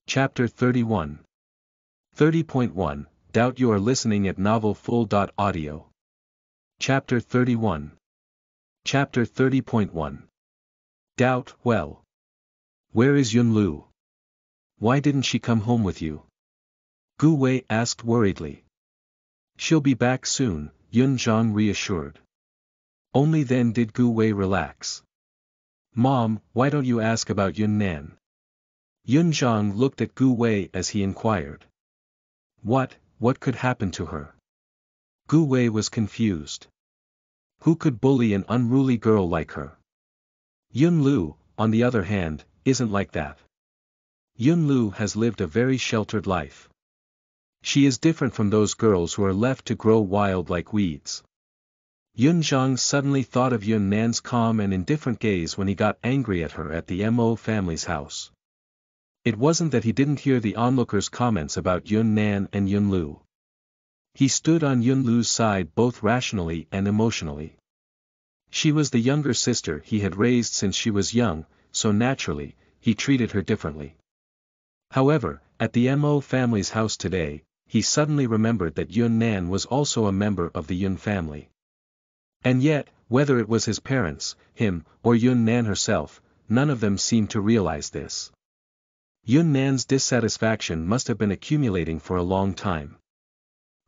Chapter 31. 30.1, Doubt you are listening at novelfull.audio. Chapter 31. Chapter 30.1. Doubt, well. Where is Yunlu? Why didn't she come home with you? Gu Wei asked worriedly. She'll be back soon, Yun Zhang reassured. Only then did Gu Wei relax. Mom, why don't you ask about Yun Nan? Yun Zhang looked at Gu Wei as he inquired. What could happen to her? Gu Wei was confused. Who could bully an unruly girl like her? Yun Lu, on the other hand, isn't like that. Yun Lu has lived a very sheltered life. She is different from those girls who are left to grow wild like weeds. Yun Zhang suddenly thought of Yun Nan's calm and indifferent gaze when he got angry at her at the Mo family's house. It wasn't that he didn't hear the onlookers' comments about Yun Nan and Yun Lu. He stood on Yun Lu's side both rationally and emotionally. She was the younger sister he had raised since she was young, so naturally, he treated her differently. However, at the Mo family's house today, he suddenly remembered that Yun Nan was also a member of the Yun family. And yet, whether it was his parents, him, or Yun Nan herself, none of them seemed to realize this. Yun Nan's dissatisfaction must have been accumulating for a long time.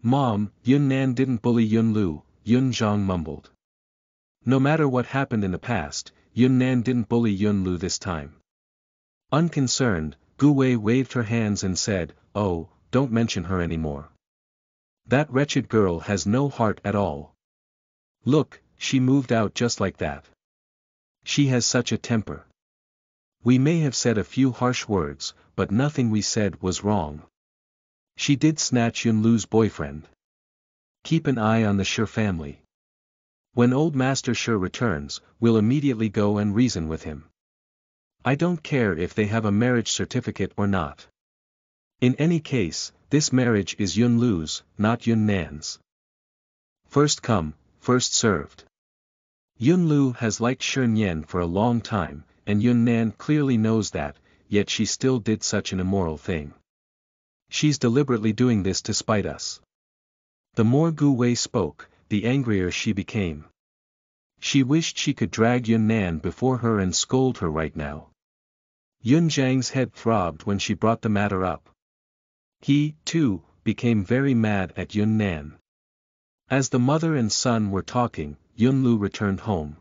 Mom, Yun Nan didn't bully Yun Lu, Yun Zhang mumbled. No matter what happened in the past, Yun Nan didn't bully Yun Lu this time. Unconcerned, Gu Wei waved her hands and said, "Oh, don't mention her anymore. That wretched girl has no heart at all. Look, she moved out just like that. She has such a temper. We may have said a few harsh words, but nothing we said was wrong. She did snatch Yun Lu's boyfriend. Keep an eye on the Shi family. When old Master Shi returns, we'll immediately go and reason with him. I don't care if they have a marriage certificate or not. In any case, this marriage is Yun Lu's, not Yun Nan's. First come, first served. Yun Lu has liked Shi Nian for a long time, and Yun Nan clearly knows that, yet she still did such an immoral thing. She's deliberately doing this to spite us." The more Gu Wei spoke, the angrier she became. She wished she could drag Yun Nan before her and scold her right now. Yun Zhang's head throbbed when she brought the matter up. He, too, became very mad at Yun Nan. As the mother and son were talking, Yun Lu returned home.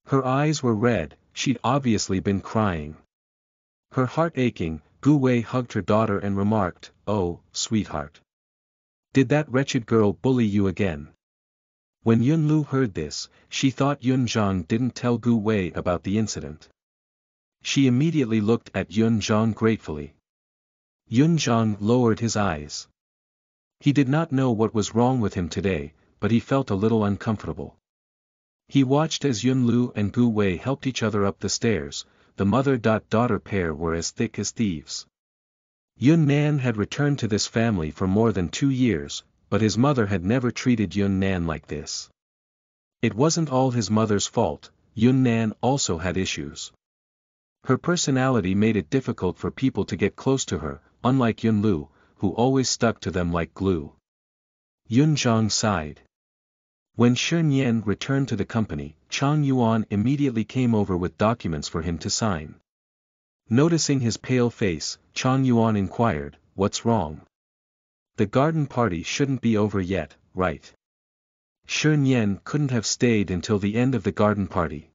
Her eyes were red, she'd obviously been crying. Her heart aching, Gu Wei hugged her daughter and remarked, "Oh, sweetheart. Did that wretched girl bully you again?" When Yun Lu heard this, she thought Yun Zhang didn't tell Gu Wei about the incident. She immediately looked at Yun Zhang gratefully. Yun Zhang lowered his eyes. He did not know what was wrong with him today, but he felt a little uncomfortable. He watched as Yun Lu and Gu Wei helped each other up the stairs. The mother-daughter pair were as thick as thieves. Yun Nan had returned to this family for more than 2 years, but his mother had never treated Yun Nan like this. It wasn't all his mother's fault, Yun Nan also had issues. Her personality made it difficult for people to get close to her, unlike Yun Lu, who always stuck to them like glue. Yun Zhang sighed. When Shi Nian returned to the company, Chang Yuan immediately came over with documents for him to sign. Noticing his pale face, Chang Yuan inquired, "What's wrong? The garden party shouldn't be over yet, right?" Shi Nian couldn't have stayed until the end of the garden party.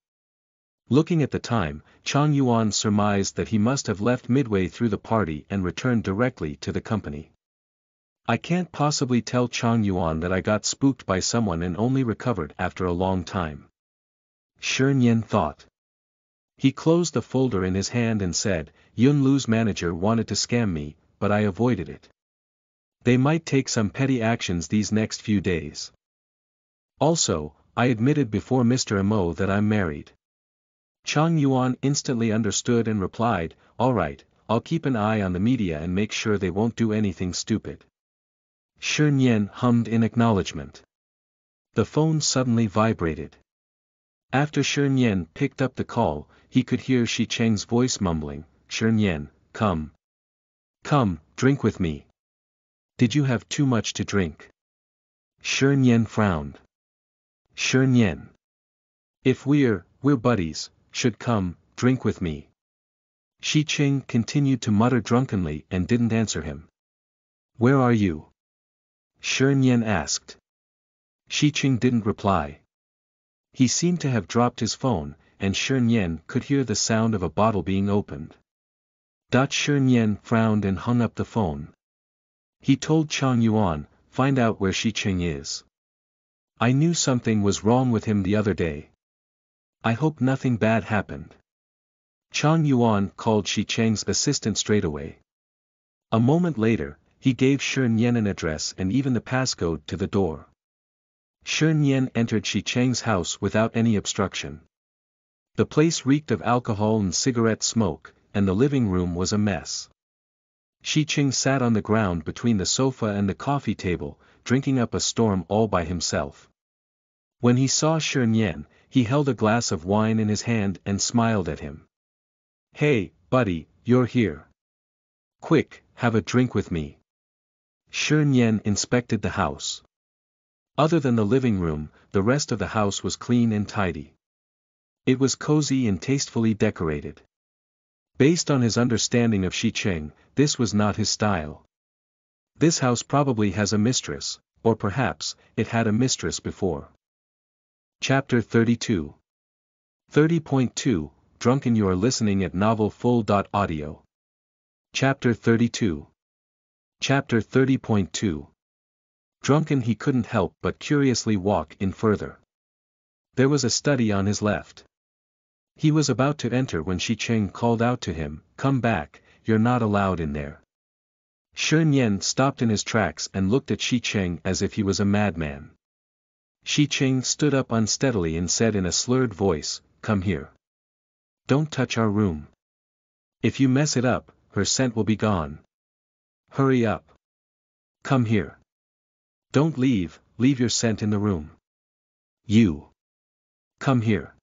Looking at the time, Chang Yuan surmised that he must have left midway through the party and returned directly to the company. "I can't possibly tell Chang Yuan that I got spooked by someone and only recovered after a long time," Shi Nian thought. He closed the folder in his hand and said, "Yun Lu's manager wanted to scam me, but I avoided it. They might take some petty actions these next few days. Also, I admitted before Mr. Mo that I'm married." Chang Yuan instantly understood and replied, "All right, I'll keep an eye on the media and make sure they won't do anything stupid." Shi Nian hummed in acknowledgement. The phone suddenly vibrated. After Shi Nian picked up the call, he could hear Shi Cheng's voice mumbling, "Shi Nian, come. Come, drink with me. Did you have too much to drink? Shi Nian frowned. Shi Nian. If we're buddies, should come, drink with me. Shi Qing continued to mutter drunkenly and didn't answer him. Where are you? Shi Nian asked. Shi Qing didn't reply. He seemed to have dropped his phone, and Shi Nian could hear the sound of a bottle being opened. Shi Nian frowned and hung up the phone. He told Chang Yuan, find out where Shi Qing is. I knew something was wrong with him the other day. I hope nothing bad happened. Chang Yuan called Shi Cheng's assistant straight away. A moment later, he gave Shi Nian an address and even the passcode to the door. Shi Nian entered Shi Cheng's house without any obstruction. The place reeked of alcohol and cigarette smoke, and the living room was a mess. Shi Qing sat on the ground between the sofa and the coffee table, drinking up a storm all by himself. When he saw Shi Nian, he held a glass of wine in his hand and smiled at him. Hey, buddy, you're here. Quick, have a drink with me. Shi Nian inspected the house. Other than the living room, the rest of the house was clean and tidy. It was cozy and tastefully decorated. Based on his understanding of Shi Qing, this was not his style. This house probably has a mistress, or perhaps, it had a mistress before. Chapter 32. 30.2, Drunken. You are listening at novelfull.audio. Chapter 32. Chapter 30.2. Drunken. He couldn't help but curiously walk in further. There was a study on his left. He was about to enter when Shi Qing called out to him, come back, you're not allowed in there. Shi Nian stopped in his tracks and looked at Shi Qing as if he was a madman. Shi Qing stood up unsteadily and said in a slurred voice, come here. Don't touch our room. If you mess it up, her scent will be gone. Hurry up. Come here. Don't leave your scent in the room. You. Come here.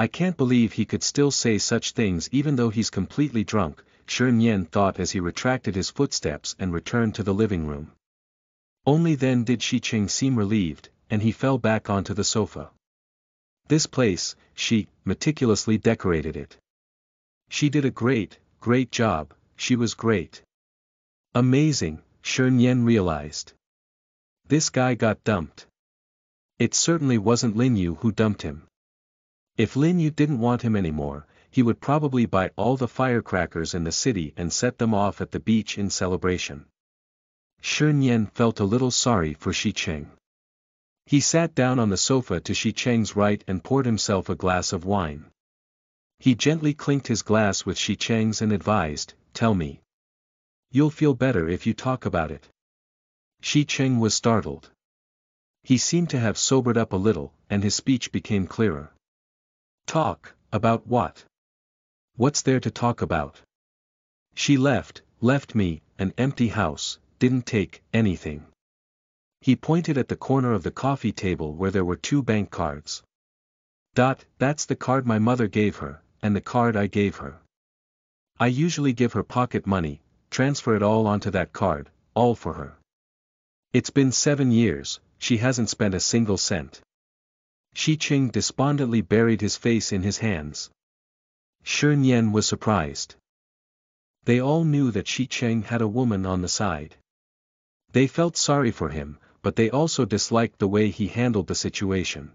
I can't believe he could still say such things even though he's completely drunk, Shi Nian thought as he retracted his footsteps and returned to the living room. Only then did Shi Qing seem relieved, and he fell back onto the sofa. This place, she meticulously decorated it. She did a great job, she was great. Amazing, Shi Nian realized. This guy got dumped. It certainly wasn't Lin Yu who dumped him. If Lin Yu didn't want him anymore, he would probably buy all the firecrackers in the city and set them off at the beach in celebration. Shi Nian felt a little sorry for Shi Qing. He sat down on the sofa to Shi Cheng's right and poured himself a glass of wine. He gently clinked his glass with Shi Cheng's and advised, tell me. You'll feel better if you talk about it. Shi Qing was startled. He seemed to have sobered up a little, and his speech became clearer. Talk, about what? What's there to talk about? She left me, an empty house, didn't take anything. He pointed at the corner of the coffee table where there were 2 bank cards. That's the card my mother gave her, and the card I gave her. I usually give her pocket money, transfer it all onto that card, all for her. It's been 7 years, she hasn't spent a single cent. Shi Qing despondently buried his face in his hands. Shi Nian was surprised. They all knew that Shi Qing had a woman on the side. They felt sorry for him, but they also disliked the way he handled the situation.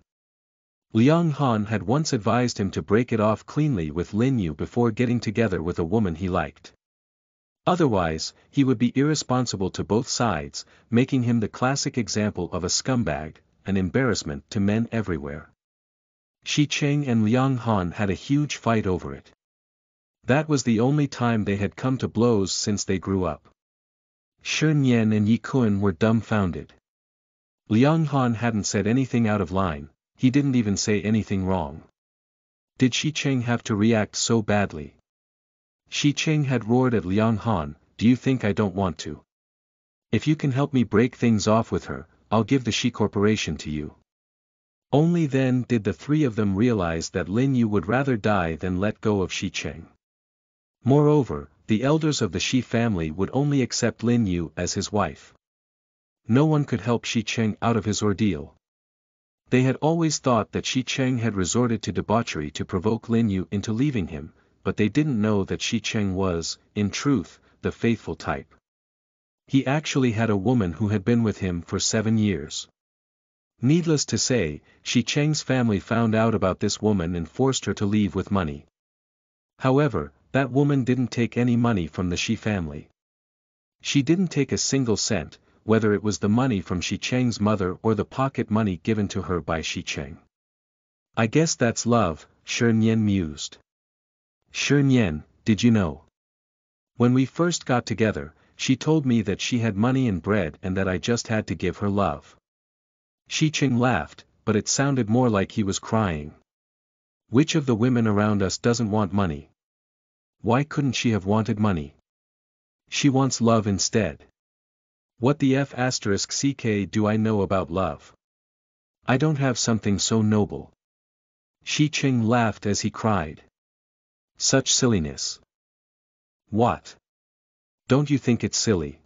Liang Han had once advised him to break it off cleanly with Lin Yu before getting together with a woman he liked. Otherwise, he would be irresponsible to both sides, making him the classic example of a scumbag, an embarrassment to men everywhere. Shi Qing and Liang Han had a huge fight over it. That was the only time they had come to blows since they grew up. Shi Nian and Yi Kun were dumbfounded. Liang Han hadn't said anything out of line, he didn't even say anything wrong. Did Shi Qing have to react so badly? Shi Qing had roared at Liang Han, do you think I don't want to? If you can help me break things off with her, I'll give the Shi Corporation to you. Only then did the 3 of them realize that Lin Yu would rather die than let go of Shi Qing. Moreover, the elders of the Shi family would only accept Lin Yu as his wife. No one could help Shi Cheng out of his ordeal. They had always thought that Shi Cheng had resorted to debauchery to provoke Lin Yu into leaving him, but they didn't know that Shi Cheng was, in truth, the faithful type. He actually had a woman who had been with him for 7 years. Needless to say, Shi Cheng's family found out about this woman and forced her to leave with money. However, that woman didn't take any money from the Shi family. She didn't take a single cent, whether it was the money from Shi Cheng's mother or the pocket money given to her by Shi Cheng. I guess that's love, Shi Nian mused. Shi Nian, did you know? When we first got together, she told me that she had money and bread and that I just had to give her love. Shi Cheng laughed, but it sounded more like he was crying. Which of the women around us doesn't want money? Why couldn't she have wanted money? She wants love instead. What the **ck do I know about love? I don't have something so noble. Shi Cheng laughed as he cried. Such silliness. What? Don't you think it's silly?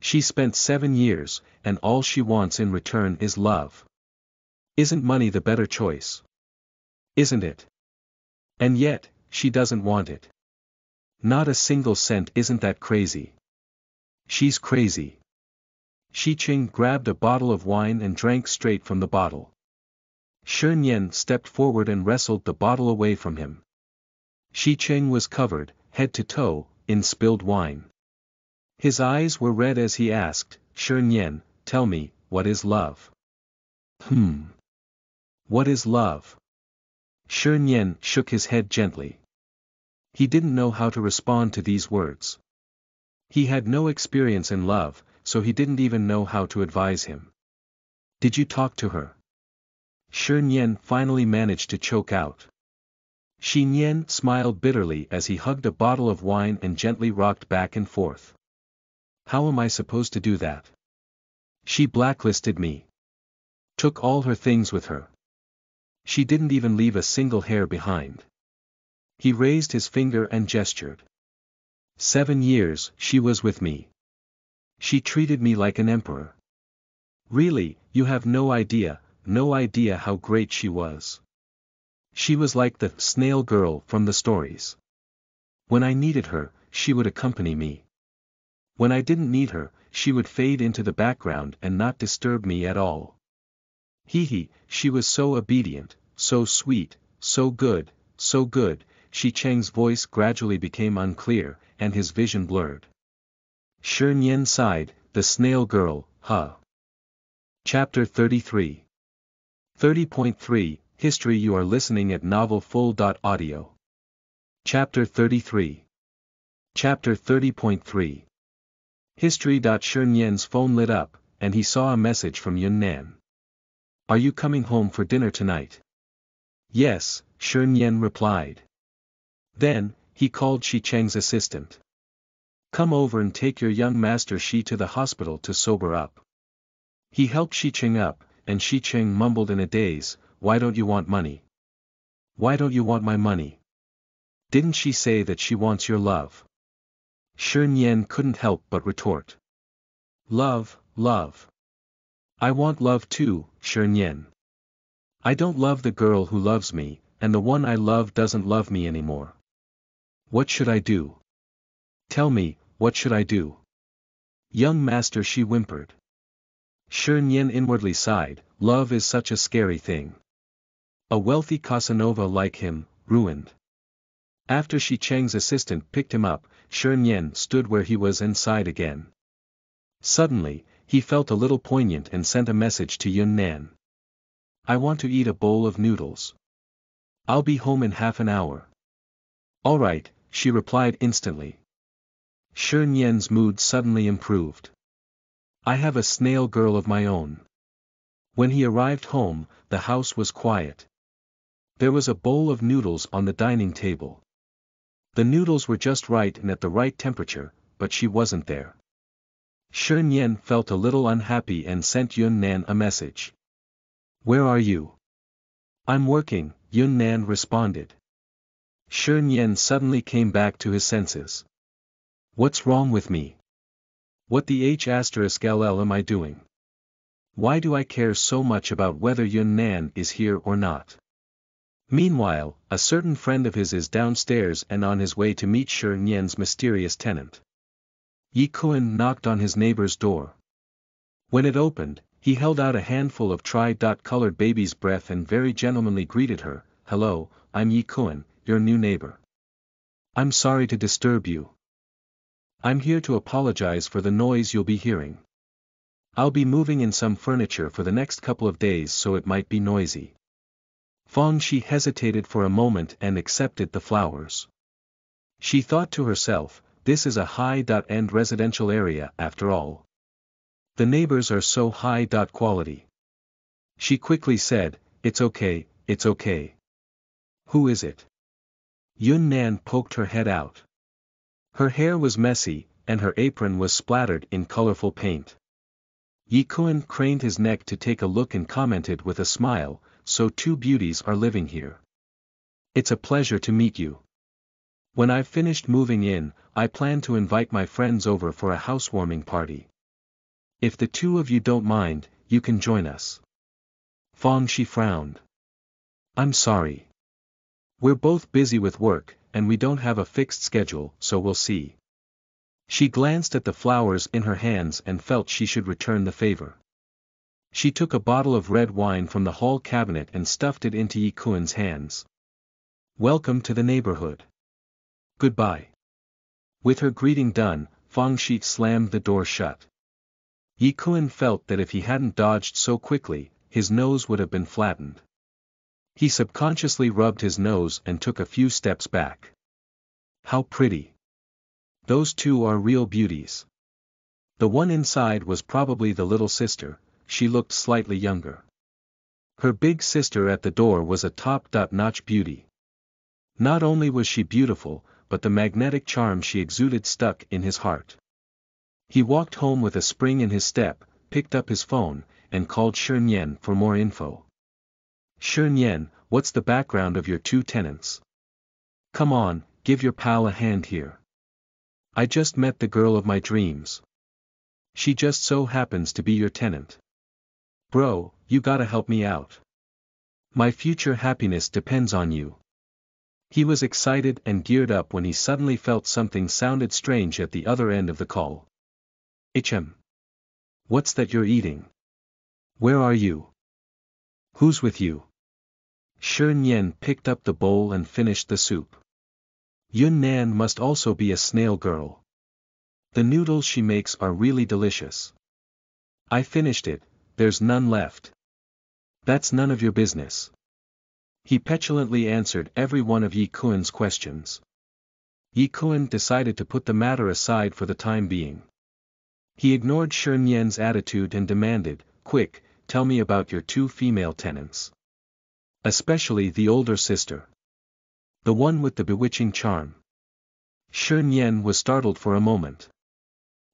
She spent 7 years, and all she wants in return is love. Isn't money the better choice? Isn't it? And yet, she doesn't want it. Not a single cent. Isn't that crazy? She's crazy. Shi Cheng grabbed a bottle of wine and drank straight from the bottle. Shi Nian stepped forward and wrestled the bottle away from him. Shi Cheng was covered, head to toe, in spilled wine. His eyes were red as he asked, Shi Nian, tell me, what is love? What is love? Shi Nian shook his head gently. He didn't know how to respond to these words. He had no experience in love, so he didn't even know how to advise him. Did you talk to her? Shi Nian finally managed to choke out. Shi Nian smiled bitterly as he hugged a bottle of wine and gently rocked back and forth. How am I supposed to do that? She blacklisted me. Took all her things with her. She didn't even leave a single hair behind. He raised his finger and gestured. 7 years she was with me. She treated me like an emperor. Really, you have no idea how great she was. She was like the snail girl from the stories. When I needed her, she would accompany me. When I didn't need her, she would fade into the background and not disturb me at all. She was so obedient, so sweet, so good, so good. Shi Cheng's voice gradually became unclear, and his vision blurred. Shi Nian sighed, the snail girl, huh? Chapter 33. 30.3, History. You are listening at novelfull.audio. Chapter 33. Chapter 30.3. History. Shi Nian's phone lit up, and he saw a message from Yunnan. Are you coming home for dinner tonight? Yes, Shi Nian replied. Then, he called Shi Cheng's assistant. Come over and take your young master Shi to the hospital to sober up. He helped Shi Cheng up, and Shi Cheng mumbled in a daze, why don't you want money? Why don't you want my money? Didn't she say that she wants your love? Shi Nian couldn't help but retort. Love, love. I want love too, Shi Nian. I don't love the girl who loves me, and the one I love doesn't love me anymore. What should I do? Tell me, what should I do? Young master, she whimpered. Shi Nian inwardly sighed, love is such a scary thing. A wealthy Casanova like him, ruined. After Shi Cheng's assistant picked him up, Shi Nian stood where he was and sighed again. Suddenly, he felt a little poignant and sent a message to Yunnan. I want to eat a bowl of noodles. I'll be home in half an hour. All right, she replied instantly. Shi Nian's mood suddenly improved. I have a snail girl of my own. When he arrived home, the house was quiet. There was a bowl of noodles on the dining table. The noodles were just right and at the right temperature, but she wasn't there. Shi Nian felt a little unhappy and sent Yunnan a message. Where are you? I'm working, Yunnan responded. Shi Nian suddenly came back to his senses. What's wrong with me? What the h*ll am I doing? Why do I care so much about whether Yun Nan is here or not? Meanwhile, a certain friend of his is downstairs and on his way to meet Shi Nian's mysterious tenant. Yi Kun knocked on his neighbor's door. When it opened, he held out a handful of tri-colored baby's breath and very gentlemanly greeted her. "Hello, I'm Yi Kun, your new neighbor. I'm sorry to disturb you. I'm here to apologize for the noise you'll be hearing. I'll be moving in some furniture for the next couple of days, so it might be noisy." Fang Shi hesitated for a moment and accepted the flowers. She thought to herself, this is a high-end residential area after all. The neighbors are so high quality. She quickly said, it's okay, it's okay. Who is it? Yun Nan poked her head out. Her hair was messy, and her apron was splattered in colorful paint. Yi Kun craned his neck to take a look and commented with a smile, "So two beauties are living here. It's a pleasure to meet you. When I've finished moving in, I plan to invite my friends over for a housewarming party. If the two of you don't mind, you can join us." Fang Shi frowned. "I'm sorry. We're both busy with work, and we don't have a fixed schedule, so we'll see." She glanced at the flowers in her hands and felt she should return the favor. She took a bottle of red wine from the hall cabinet and stuffed it into Yi Kun's hands. "Welcome to the neighborhood. Goodbye." With her greeting done, Fang Shi slammed the door shut. Yi Kun felt that if he hadn't dodged so quickly, his nose would have been flattened. He subconsciously rubbed his nose and took a few steps back. How pretty. Those two are real beauties. The one inside was probably the little sister. She looked slightly younger. Her big sister at the door was a top-notch beauty. Not only was she beautiful, but the magnetic charm she exuded stuck in his heart. He walked home with a spring in his step, picked up his phone, and called Shi Nian for more info. "Shi Nian, what's the background of your two tenants? Come on, give your pal a hand here. I just met the girl of my dreams. She just so happens to be your tenant. Bro, you gotta help me out. My future happiness depends on you." He was excited and geared up when he suddenly felt something sounded strange at the other end of the call. "Hm. What's that you're eating? Where are you? Who's with you?" Shi Nian picked up the bowl and finished the soup. Yun Nan must also be a snail girl. The noodles she makes are really delicious. I finished it, there's none left. That's none of your business. He petulantly answered every one of Yi Kun's questions. Yi Kun decided to put the matter aside for the time being. He ignored Shi Nian's attitude and demanded, "Quick, tell me about your two female tenants. Especially the older sister. The one with the bewitching charm." Shi Nian was startled for a moment.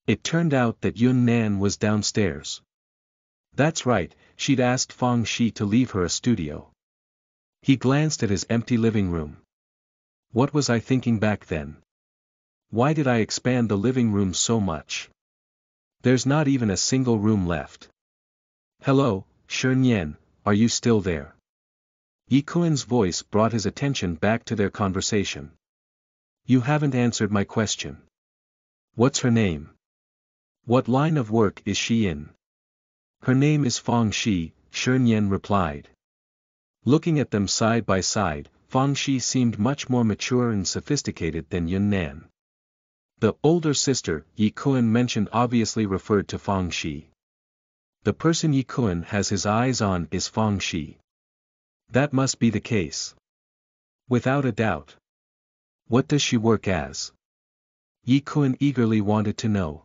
It turned out that Yun Nan was downstairs. That's right, she'd asked Fang Shi to leave her a studio. He glanced at his empty living room. What was I thinking back then? Why did I expand the living room so much? There's not even a single room left. "Hello, Shi Nian, are you still there?" Yi Kun's voice brought his attention back to their conversation. "You haven't answered my question. What's her name? What line of work is she in?" "Her name is Fang Shi," Shi Nian replied. Looking at them side by side, Fang Shi seemed much more mature and sophisticated than Yun Nan. The older sister Yi Kun mentioned obviously referred to Fang Shi. The person Yi Kun has his eyes on is Fang Shi. That must be the case. Without a doubt. What does she work as? Yi Kun eagerly wanted to know.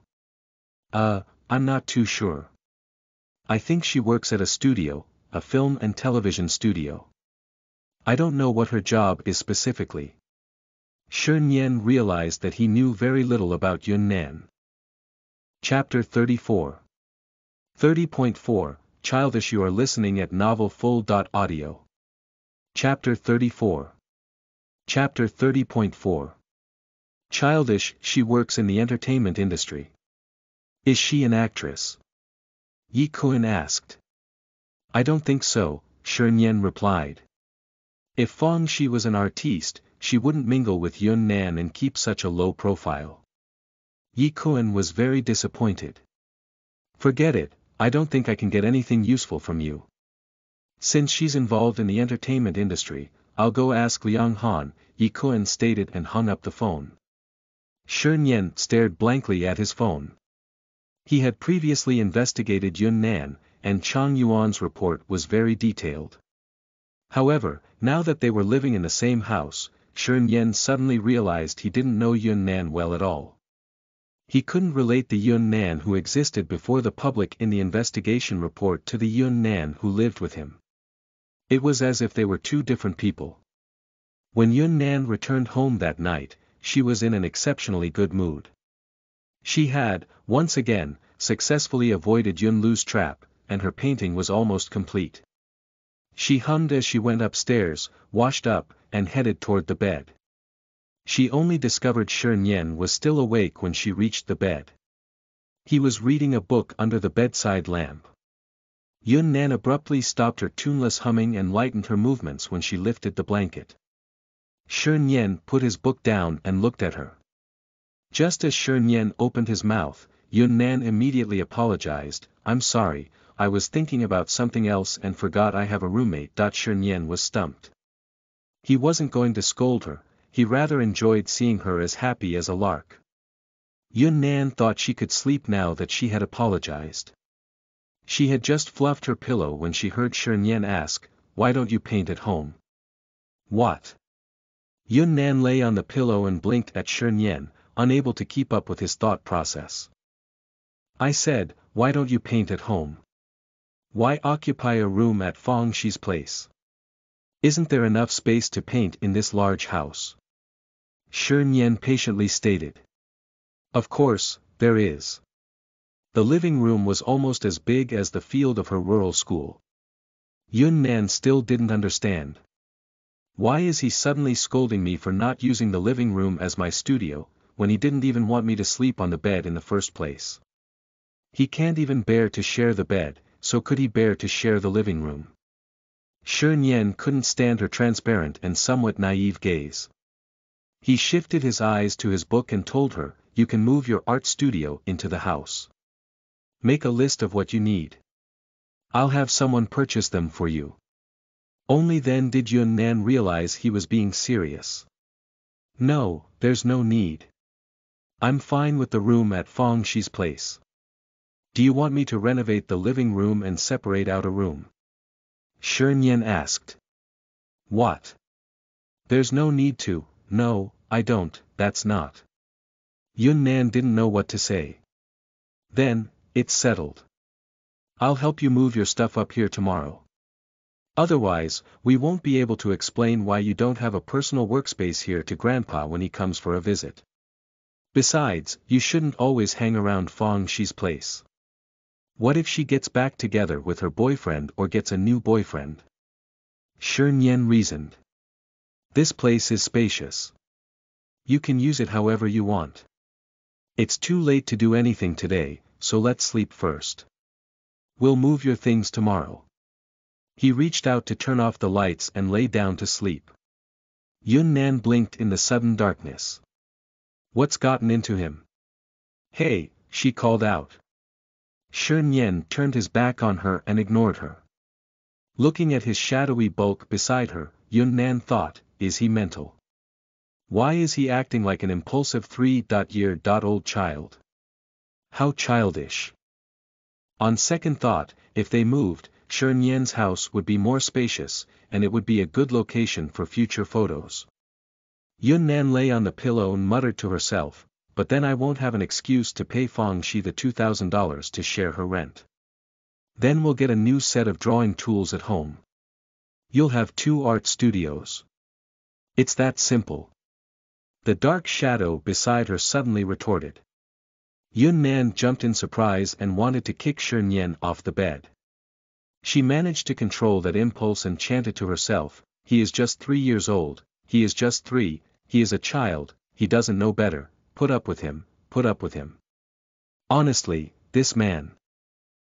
I'm not too sure. I think she works at a studio, a film and television studio. I don't know what her job is specifically." Shi Nian realized that he knew very little about Yun Nan. Chapter 34. 30.4, Childish. You are listening at novelfull.audio. Chapter 34. Chapter 30.4. Childish, she works in the entertainment industry. Is she an actress? Yi Kun asked. I don't think so, Shernyen replied. If Fong Shi was an artiste, she wouldn't mingle with Yun Nan and keep such a low profile. Yi Kun was very disappointed. Forget it, I don't think I can get anything useful from you. Since she's involved in the entertainment industry, I'll go ask Liang Han, Yi Kun stated and hung up the phone. Shernyen stared blankly at his phone. He had previously investigated Yun Nan, and Chang Yuan's report was very detailed. However, now that they were living in the same house, Shernyen suddenly realized he didn't know Yun Nan well at all. He couldn't relate the Yun Nan who existed before the public in the investigation report to the Yun Nan who lived with him. It was as if they were two different people. When Yun Nan returned home that night, she was in an exceptionally good mood. She had, once again, successfully avoided Yun Lu's trap, and her painting was almost complete. She hummed as she went upstairs, washed up, and headed toward the bed. She only discovered Shernyen was still awake when she reached the bed. He was reading a book under the bedside lamp. Yun Nan abruptly stopped her tuneless humming and lightened her movements when she lifted the blanket. Shernyen put his book down and looked at her. Just as Shernyen opened his mouth, Yun Nan immediately apologized, I'm sorry, I was thinking about something else and forgot I have a roommate. Shernyen was stumped. He wasn't going to scold her, he rather enjoyed seeing her as happy as a lark. Yun Nan thought she could sleep now that she had apologized. She had just fluffed her pillow when she heard Shernyen ask, why don't you paint at home? What? Yun Nan lay on the pillow and blinked at Shernyen, unable to keep up with his thought process. I said, why don't you paint at home? Why occupy a room at Fong Shi's place? Isn't there enough space to paint in this large house? Shernyen patiently stated. Of course, there is. The living room was almost as big as the field of her rural school. Yun Nan still didn't understand. Why is he suddenly scolding me for not using the living room as my studio, when he didn't even want me to sleep on the bed in the first place? He can't even bear to share the bed, so could he bear to share the living room? Shernyen couldn't stand her transparent and somewhat naive gaze. He shifted his eyes to his book and told her, you can move your art studio into the house. Make a list of what you need. I'll have someone purchase them for you. Only then did Yun Nan realize he was being serious. No, there's no need. I'm fine with the room at Fong Shi's place. Do you want me to renovate the living room and separate out a room? Shernyen asked. What? There's no need to, no, I don't, that's not. Yun Nan didn't know what to say. Then, it's settled. I'll help you move your stuff up here tomorrow. Otherwise, we won't be able to explain why you don't have a personal workspace here to Grandpa when he comes for a visit. Besides, you shouldn't always hang around Fong Shi's place. What if she gets back together with her boyfriend or gets a new boyfriend? Shernyen reasoned. This place is spacious. You can use it however you want. It's too late to do anything today, so let's sleep first. We'll move your things tomorrow. He reached out to turn off the lights and lay down to sleep. Yun Nan blinked in the sudden darkness. What's gotten into him? Hey, she called out. Shernyen turned his back on her and ignored her. Looking at his shadowy bulk beside her, Yun Nan thought, is he mental? Why is he acting like an impulsive 3-year-old child? How childish. On second thought, if they moved, Shernyen's house would be more spacious, and it would be a good location for future photos. Yun Nan lay on the pillow and muttered to herself, but then I won't have an excuse to pay Fong Shi the $2,000 to share her rent. Then we'll get a new set of drawing tools at home. You'll have 2 art studios. It's that simple. The dark shadow beside her suddenly retorted. Yun Nan jumped in surprise and wanted to kick Shernyen off the bed. She managed to control that impulse and chanted to herself, he is just 3 years old, he is just 3, he is a child, he doesn't know better, put up with him, put up with him. Honestly, this man.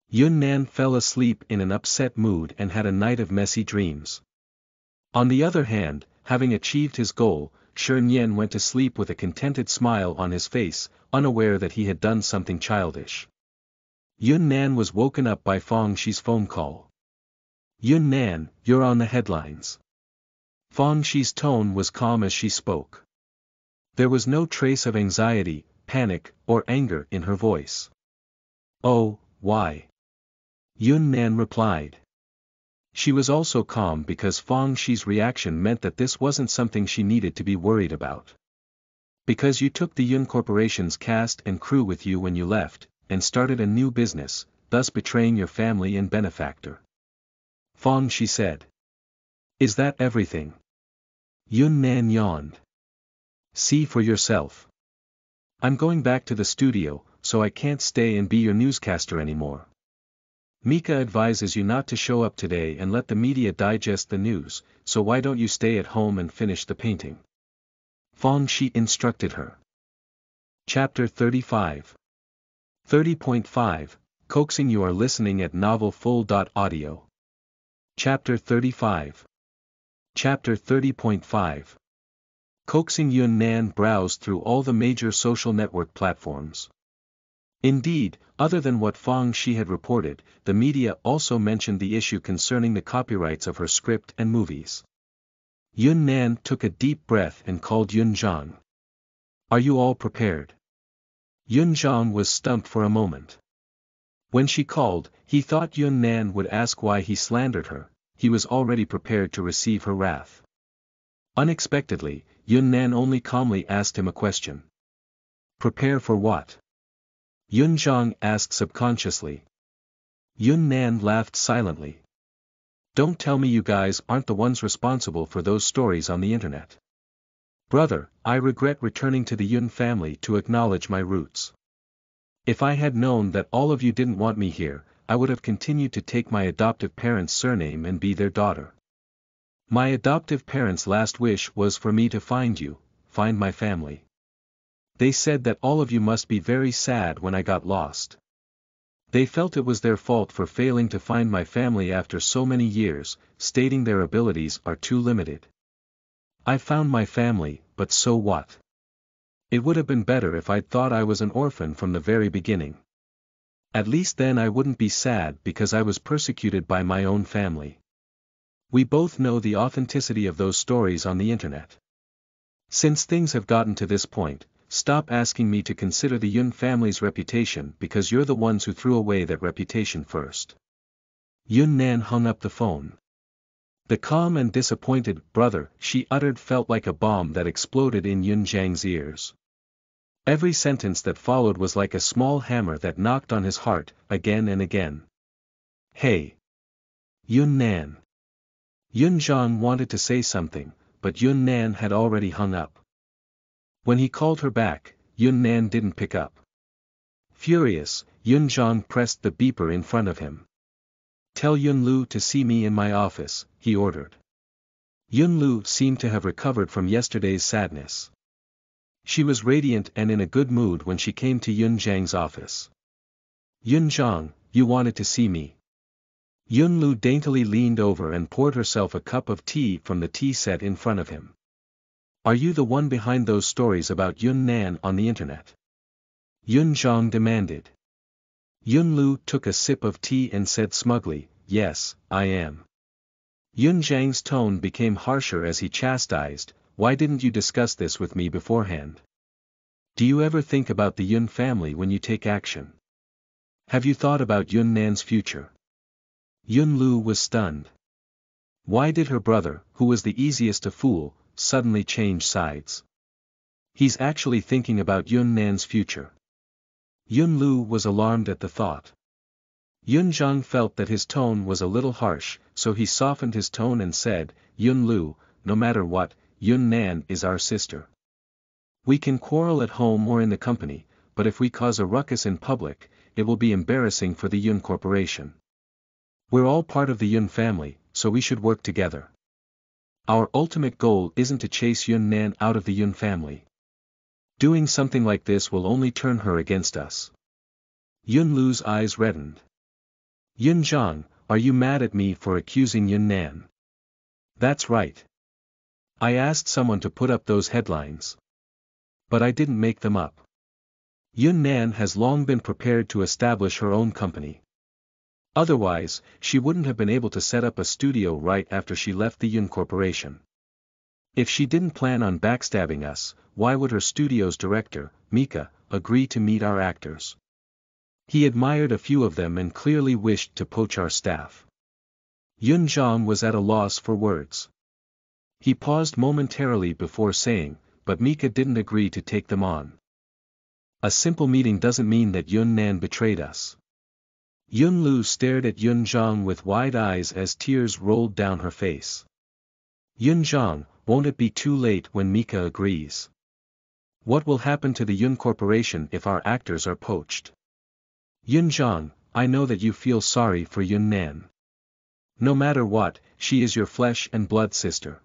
Yun Nan fell asleep in an upset mood and had a night of messy dreams. On the other hand, having achieved his goal, Shern Yen went to sleep with a contented smile on his face, unaware that he had done something childish. Yun Nan was woken up by Fong Shi's phone call. Yun Nan, you're on the headlines. Fong Shi's tone was calm as she spoke. There was no trace of anxiety, panic, or anger in her voice. Oh, why? Yun Nan replied. She was also calm because Fong Shi's reaction meant that this wasn't something she needed to be worried about. Because you took the Yun Corporation's cast and crew with you when you left, and started a new business, thus betraying your family and benefactor. Fong Shi said. Is that everything? Yun Nan yawned. See for yourself. I'm going back to the studio, so I can't stay and be your newscaster anymore. Mika advises you not to show up today and let the media digest the news, so why don't you stay at home and finish the painting? Fong Shi instructed her. Chapter 35. 30.5, Coaxing. You are listening at novelfull.audio. Chapter 35. Chapter 30.5. Coaxing. Yun Nan browsed through all the major social network platforms. Indeed, other than what Fong Shi had reported, the media also mentioned the issue concerning the copyrights of her script and movies. Yun Nan took a deep breath and called Yun Zhang. Are you all prepared? Yun Zhang was stumped for a moment. When she called, he thought Yun Nan would ask why he slandered her. He was already prepared to receive her wrath. Unexpectedly, Yun Nan only calmly asked him a question. Prepare for what? Yun Zhang asked subconsciously. Yun Nan laughed silently. Don't tell me you guys aren't the ones responsible for those stories on the internet. Brother, I regret returning to the Yun family to acknowledge my roots. If I had known that all of you didn't want me here, I would have continued to take my adoptive parents' surname and be their daughter. My adoptive parents' last wish was for me to find you, find my family. They said that all of you must be very sad when I got lost. They felt it was their fault for failing to find my family after so many years, stating their abilities are too limited. I found my family, but so what? It would have been better if I'd thought I was an orphan from the very beginning. At least then I wouldn't be sad because I was persecuted by my own family. We both know the authenticity of those stories on the internet. Since things have gotten to this point, stop asking me to consider the Yun family's reputation because you're the ones who threw away that reputation first. Yun Nan hung up the phone. The calm and disappointed brother she uttered felt like a bomb that exploded in Yun Zhang's ears. Every sentence that followed was like a small hammer that knocked on his heart, again and again. Hey! Yun Nan! Yun Zhang wanted to say something, but Yun Nan had already hung up. When he called her back, Yun Nan didn't pick up. Furious, Yun Zhang pressed the beeper in front of him. Tell Yun Lu to see me in my office, he ordered. Yun Lu seemed to have recovered from yesterday's sadness. She was radiant and in a good mood when she came to Yun Zhang's office. Yun Zhang, you wanted to see me. Yun Lu daintily leaned over and poured herself a cup of tea from the tea set in front of him. Are you the one behind those stories about Yun Nan on the internet? Yun Zhang demanded. Yun Lu took a sip of tea and said smugly, yes, I am. Yun Zhang's tone became harsher as he chastised, why didn't you discuss this with me beforehand? Do you ever think about the Yun family when you take action? Have you thought about Yun Nan's future? Yun Lu was stunned. Why did her brother, who was the easiest to fool, suddenly change sides? He's actually thinking about Yun Nan's future. Yun Lu was alarmed at the thought. Yun Zhang felt that his tone was a little harsh, so he softened his tone and said, Yun Lu, no matter what, Yun Nan is our sister. We can quarrel at home or in the company, but if we cause a ruckus in public, it will be embarrassing for the Yun Corporation. We're all part of the Yun family, so we should work together. Our ultimate goal isn't to chase Yun Nan out of the Yun family. Doing something like this will only turn her against us. Yun Lu's eyes reddened. Yun Zhang, are you mad at me for accusing Yun Nan? That's right. I asked someone to put up those headlines. But I didn't make them up. Yun Nan has long been prepared to establish her own company. Otherwise, she wouldn't have been able to set up a studio right after she left the Yun Corporation. If she didn't plan on backstabbing us, why would her studio's director, Mika, agree to meet our actors? He admired a few of them and clearly wished to poach our staff. Yun Zhang was at a loss for words. He paused momentarily before saying, but Mika didn't agree to take them on. A simple meeting doesn't mean that Yun Nan betrayed us. Yun Lu stared at Yun Zhang with wide eyes as tears rolled down her face. Yun Zhang, won't it be too late when Mika agrees? What will happen to the Yun Corporation if our actors are poached? Yun Zhang, I know that you feel sorry for Yun Nan. No matter what, she is your flesh and blood sister.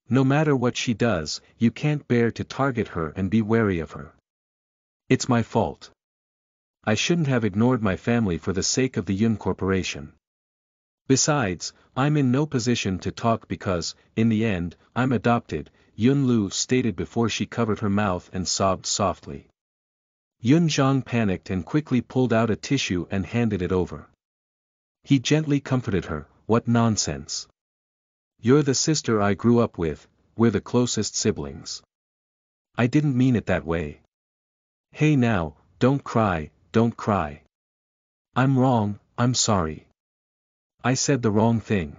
No matter what she does, you can't bear to target her and be wary of her. It's my fault. I shouldn't have ignored my family for the sake of the Yun Corporation. Besides, I'm in no position to talk because, in the end, I'm adopted, Yun Lu stated before she covered her mouth and sobbed softly. Yun Zhang panicked and quickly pulled out a tissue and handed it over. He gently comforted her, what nonsense. You're the sister I grew up with, we're the closest siblings. I didn't mean it that way. Hey now, don't cry, don't cry. I'm wrong, I'm sorry. I said the wrong thing.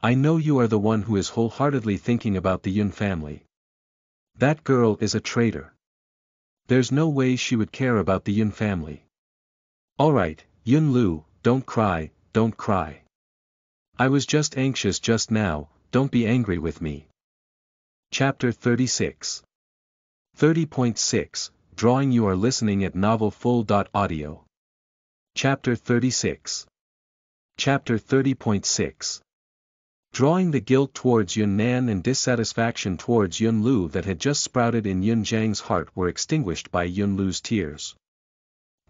I know you are the one who is wholeheartedly thinking about the Yun family. That girl is a traitor. There's no way she would care about the Yun family. Alright, Yun Lu, don't cry, don't cry. I was just anxious just now, don't be angry with me. Chapter 36 30.6, Drawing. You are listening at novelfull.audio. Chapter 36 Chapter 30.6 Drawing. The guilt towards Yun Nan and dissatisfaction towards Yun Lu that had just sprouted in Yun Zhang's heart were extinguished by Yun Lu's tears.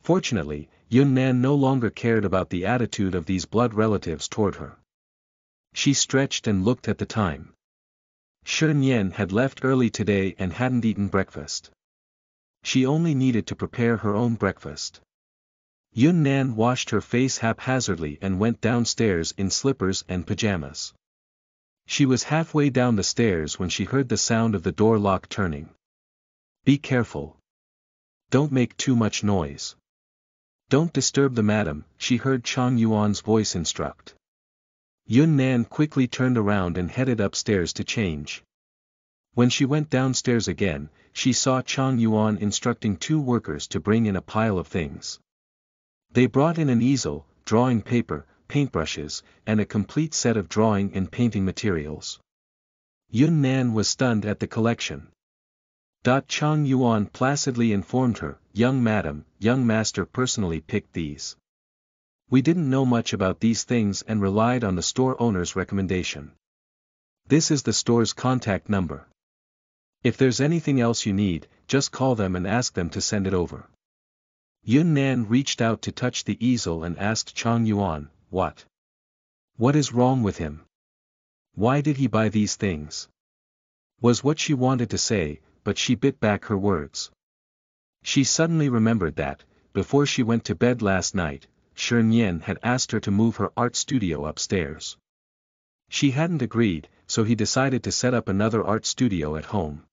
Fortunately, Yun Nan no longer cared about the attitude of these blood relatives toward her. She stretched and looked at the time. Shen Yan had left early today and hadn't eaten breakfast. She only needed to prepare her own breakfast. Yun Nan washed her face haphazardly and went downstairs in slippers and pajamas. She was halfway down the stairs when she heard the sound of the door lock turning. Be careful. Don't make too much noise. Don't disturb the madam, she heard Chang Yuan's voice instruct. Yun Nan quickly turned around and headed upstairs to change. When she went downstairs again, she saw Chang Yuan instructing two workers to bring in a pile of things. They brought in an easel, drawing paper, paintbrushes, and a complete set of drawing and painting materials. Yun Nan was stunned at the collection. Chang Yuan placidly informed her, young madam, young master personally picked these. We didn't know much about these things and relied on the store owner's recommendation. This is the store's contact number. If there's anything else you need, just call them and ask them to send it over. Yun Nan reached out to touch the easel and asked Chang Yuan, what? What is wrong with him? Why did he buy these things? Was what she wanted to say, but she bit back her words. She suddenly remembered that, before she went to bed last night, Shen Yan had asked her to move her art studio upstairs. She hadn't agreed, so he decided to set up another art studio at home.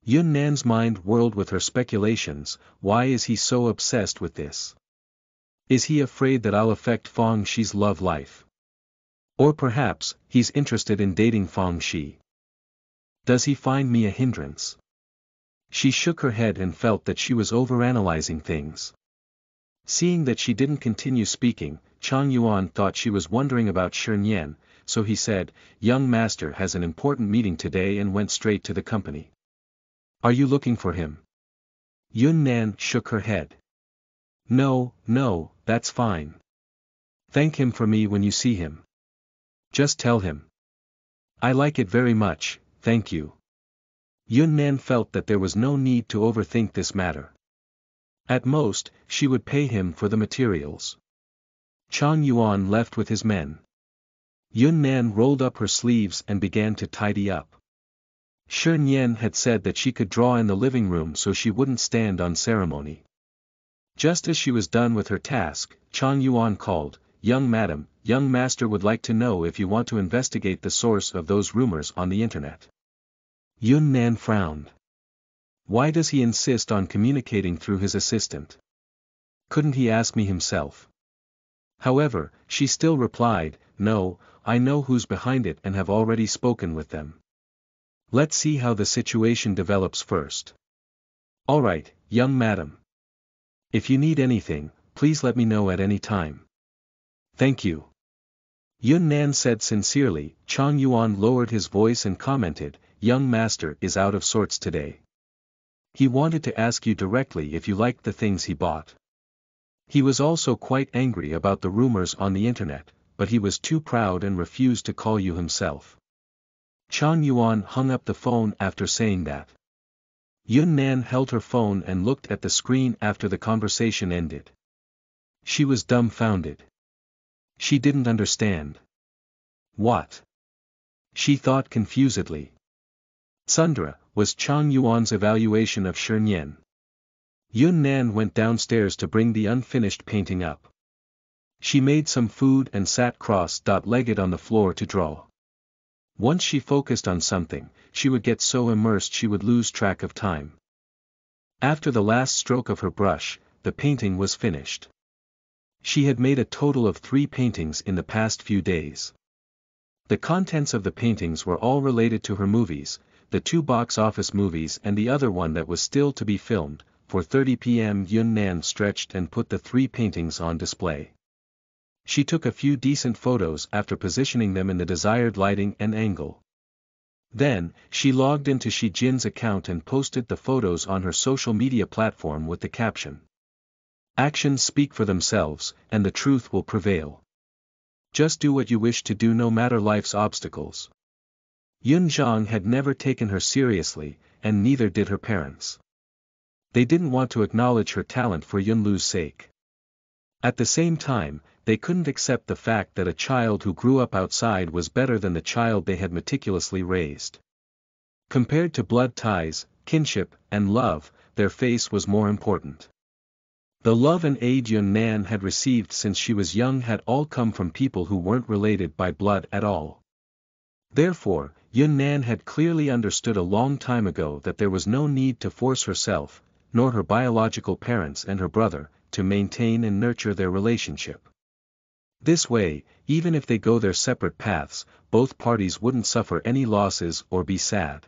Yun Nan's mind whirled with her speculations, why is he so obsessed with this? Is he afraid that I'll affect Fong Shi's love life? Or perhaps, he's interested in dating Fong Shi. Does he find me a hindrance? She shook her head and felt that she was overanalyzing things. Seeing that she didn't continue speaking, Chang Yuan thought she was wondering about Shen Yan, so he said, young master has an important meeting today and went straight to the company. Are you looking for him? Yun Nan shook her head. No, that's fine. Thank him for me when you see him. Just tell him. I like it very much, thank you. Yun Nan felt that there was no need to overthink this matter. At most, she would pay him for the materials. Chang Yuan left with his men. Yun Nan rolled up her sleeves and began to tidy up. Shi Nian had said that she could draw in the living room so she wouldn't stand on ceremony. Just as she was done with her task, Chang Yuan called, "Young madam, young master would like to know if you want to investigate the source of those rumors on the internet." Yun Nan frowned. Why does he insist on communicating through his assistant? Couldn't he ask me himself? However, she still replied, "No, I know who's behind it and have already spoken with them. Let's see how the situation develops first." "Alright, young madam. If you need anything, please let me know at any time." "Thank you." Yun Nan said sincerely. Chang Yuan lowered his voice and commented, "Young master is out of sorts today. He wanted to ask you directly if you liked the things he bought. He was also quite angry about the rumors on the internet, but he was too proud and refused to call you himself." Chang Yuan hung up the phone after saying that. Yun Nan held her phone and looked at the screen after the conversation ended. She was dumbfounded. She didn't understand. What? She thought confusedly. Sundra, was Chang Yuan's evaluation of Shi Nian. Yun Nan went downstairs to bring the unfinished painting up. She made some food and sat cross-legged on the floor to draw. Once she focused on something, she would get so immersed she would lose track of time. After the last stroke of her brush, the painting was finished. She had made a total of 3 paintings in the past few days. The contents of the paintings were all related to her movies, the 2 box office movies and the other one that was still to be filmed. For 30 p.m. Yun Nan stretched and put the 3 paintings on display. She took a few decent photos after positioning them in the desired lighting and angle. Then, she logged into Shi Jin's account and posted the photos on her social media platform with the caption, "Actions speak for themselves, and the truth will prevail. Just do what you wish to do no matter life's obstacles." Yun Zhang had never taken her seriously, and neither did her parents. They didn't want to acknowledge her talent for Yun Lu's sake. At the same time, they couldn't accept the fact that a child who grew up outside was better than the child they had meticulously raised. Compared to blood ties, kinship, and love, their face was more important. The love and aid Yun Nan had received since she was young had all come from people who weren't related by blood at all. Therefore, Yun Nan had clearly understood a long time ago that there was no need to force herself, nor her biological parents and her brother, to maintain and nurture their relationship. This way, even if they go their separate paths, both parties wouldn't suffer any losses or be sad.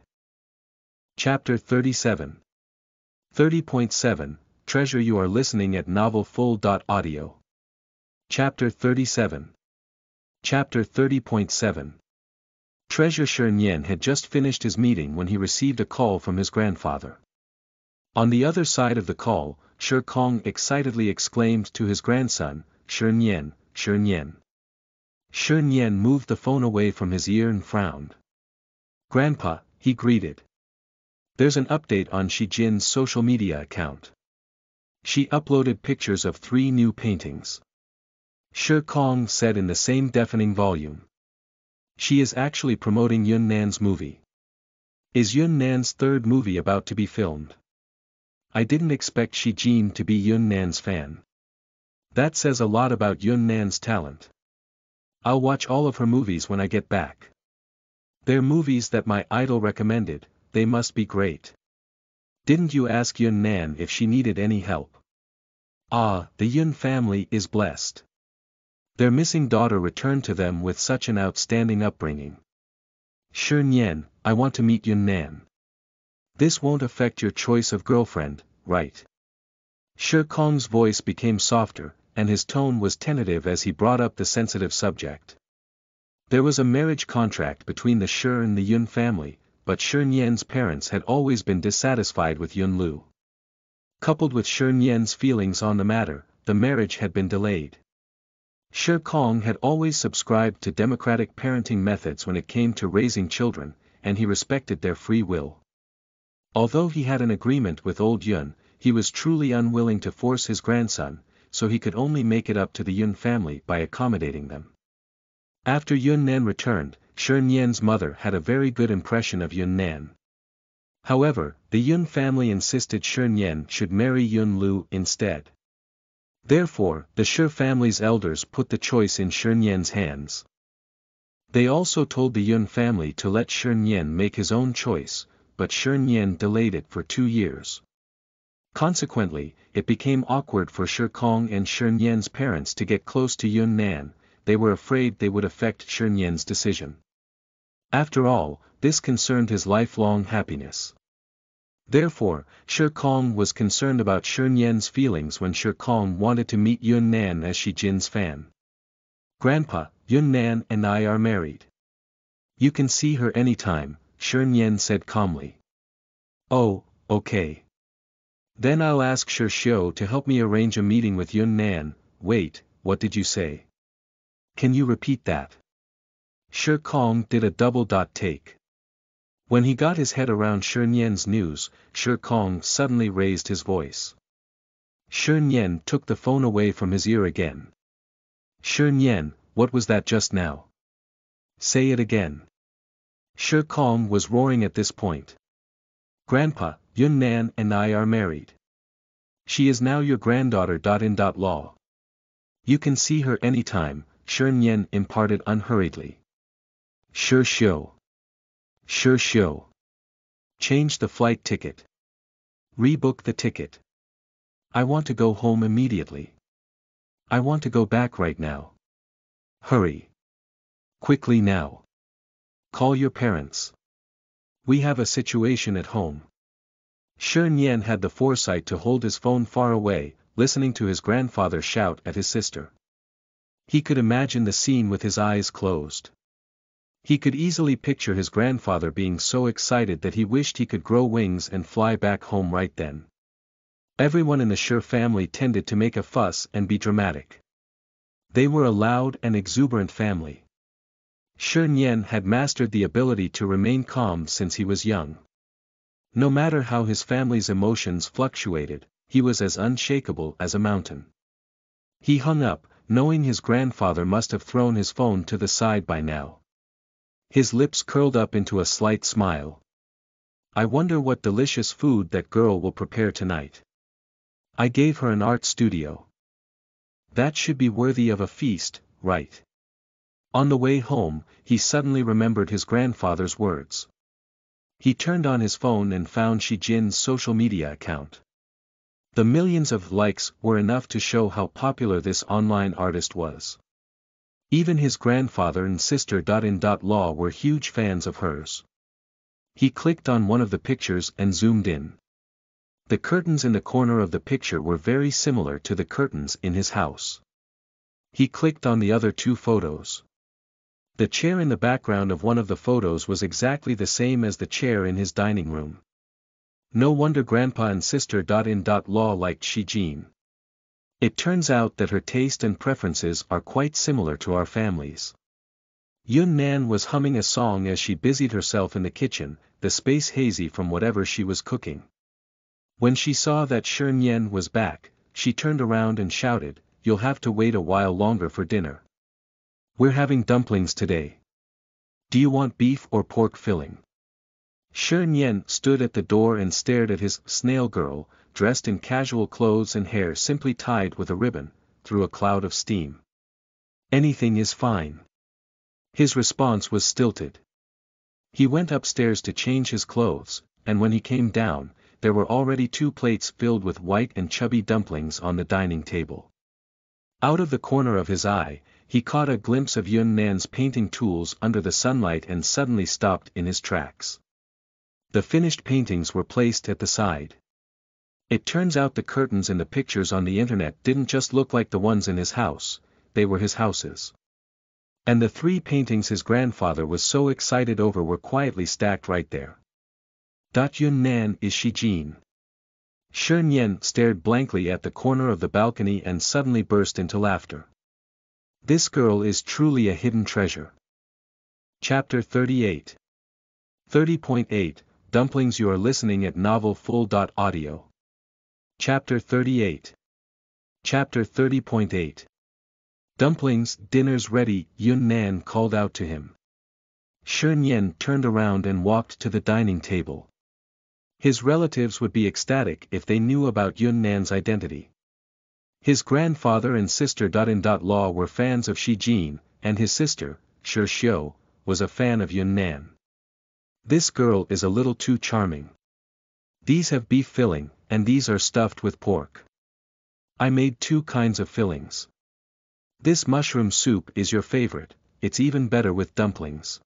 Chapter 37. 30.7, Treasure. You are listening at novelfull.audio. Chapter 37. Chapter 30.7. Treasure. Shi Nian had just finished his meeting when he received a call from his grandfather. On the other side of the call, Shi Kong excitedly exclaimed to his grandson, "Shi Nian, Shi Nian." Shi Nian moved the phone away from his ear and frowned. "Grandpa," he greeted. "There's an update on Shi Jin's social media account. She uploaded pictures of 3 new paintings." Shi Kong said in the same deafening volume. "She is actually promoting Yun Nan's movie. Is Yun Nan's 3rd movie about to be filmed? I didn't expect Shi Jin to be Yun Nan's fan. That says a lot about Yun Nan's talent. I'll watch all of her movies when I get back. They're movies that my idol recommended, they must be great. Didn't you ask Yun Nan if she needed any help? Ah, the Yun family is blessed. Their missing daughter returned to them with such an outstanding upbringing. Shi Nian, I want to meet Yun Nan. This won't affect your choice of girlfriend, right?" Shi Kong's voice became softer, and his tone was tentative as he brought up the sensitive subject. There was a marriage contract between the Shi and the Yun family, but Shi Nian's parents had always been dissatisfied with Yun Lu. Coupled with Shi Nian's feelings on the matter, the marriage had been delayed. Shi Kong had always subscribed to democratic parenting methods when it came to raising children, and he respected their free will. Although he had an agreement with old Yun, he was truly unwilling to force his grandson, so he could only make it up to the Yun family by accommodating them. After Yun Nan returned, Shern Yan's mother had a very good impression of Yun Nan. However, the Yun family insisted Shern Yan should marry Yun Lu instead. Therefore, the Shi family's elders put the choice in Shern Yan's hands. They also told the Yun family to let Shern Yan make his own choice, but Shern Yan delayed it for 2 years. Consequently, it became awkward for Shi Kong and Shern Yan's parents to get close to Yun Nan. They were afraid they would affect Shern Yan's decision. After all, this concerned his lifelong happiness. Therefore, Shi Kong was concerned about Shern Yan's feelings when Shi Kong wanted to meet Yun Nan as Shi Jin's fan. "Grandpa, Yun Nan and I are married. You can see her anytime," Shern Yan said calmly. "Oh, okay. Then I'll ask Shi Xiu to help me arrange a meeting with Yun Nan." "Wait, what did you say? Can you repeat that?" Shi Kong did a double take. When he got his head around Shern Yan's news, Shi Kong suddenly raised his voice. Shern Yan took the phone away from his ear again. "Shern Yan, what was that just now? Say it again." Shi Kong was roaring at this point. "Grandpa, Yun Nan and I are married. She is now your granddaughter. Law. You can see her anytime," Shern Yan imparted unhurriedly. "Shi Xiu. Shi Xiu. Change the flight ticket. Rebook the ticket. I want to go home immediately. I want to go back right now. Hurry. Quickly now. Call your parents. We have a situation at home." Shern Yan had the foresight to hold his phone far away, listening to his grandfather shout at his sister. He could imagine the scene with his eyes closed. He could easily picture his grandfather being so excited that he wished he could grow wings and fly back home right then. Everyone in the Shi family tended to make a fuss and be dramatic. They were a loud and exuberant family. Shern Yan had mastered the ability to remain calm since he was young. No matter how his family's emotions fluctuated, he was as unshakable as a mountain. He hung up, knowing his grandfather must have thrown his phone to the side by now. His lips curled up into a slight smile. "I wonder what delicious food that girl will prepare tonight. I gave her an art studio. That should be worthy of a feast, right?" On the way home, he suddenly remembered his grandfather's words. He turned on his phone and found Shi Jin's social media account. The millions of likes were enough to show how popular this online artist was. Even his grandfather and sister-in-law were huge fans of hers. He clicked on one of the pictures and zoomed in. The curtains in the corner of the picture were very similar to the curtains in his house. He clicked on the other 2 photos. The chair in the background of one of the photos was exactly the same as the chair in his dining room. No wonder grandpa and sister-in-law liked Shi Jin. It turns out that her taste and preferences are quite similar to our family's. Yun Nan was humming a song as she busied herself in the kitchen, the space hazy from whatever she was cooking. When she saw that Shern Yan was back, she turned around and shouted, "You'll have to wait a while longer for dinner. We're having dumplings today. Do you want beef or pork filling?" Shern Yan stood at the door and stared at his snail girl, dressed in casual clothes and hair simply tied with a ribbon, through a cloud of steam. "Anything is fine." His response was stilted. He went upstairs to change his clothes, and when he came down, there were already 2 plates filled with white and chubby dumplings on the dining table. Out of the corner of his eye, he caught a glimpse of Yun Nan's painting tools under the sunlight and suddenly stopped in his tracks. The finished paintings were placed at the side. It turns out the curtains in the pictures on the internet didn't just look like the ones in his house, they were his houses. And the 3 paintings his grandfather was so excited over were quietly stacked right there. Yun Nan is Shi Jin. Shern Yan stared blankly at the corner of the balcony and suddenly burst into laughter. This girl is truly a hidden treasure. Chapter 38. 30.8. dumplings. You are listening at novelfull.audio. Chapter 38. Chapter 30.8. Dumplings, dinner's ready, Yun Nan called out to him. Shun Yen turned around and walked to the dining table. His relatives would be ecstatic if they knew about Yun Nan's identity. His grandfather and sister-in-law were fans of Shi Jin, and his sister, Shi Xiu, was a fan of Yun Nan. This girl is a little too charming. These have beef filling, and these are stuffed with pork. I made 2 kinds of fillings. This mushroom soup is your favorite, it's even better with dumplings.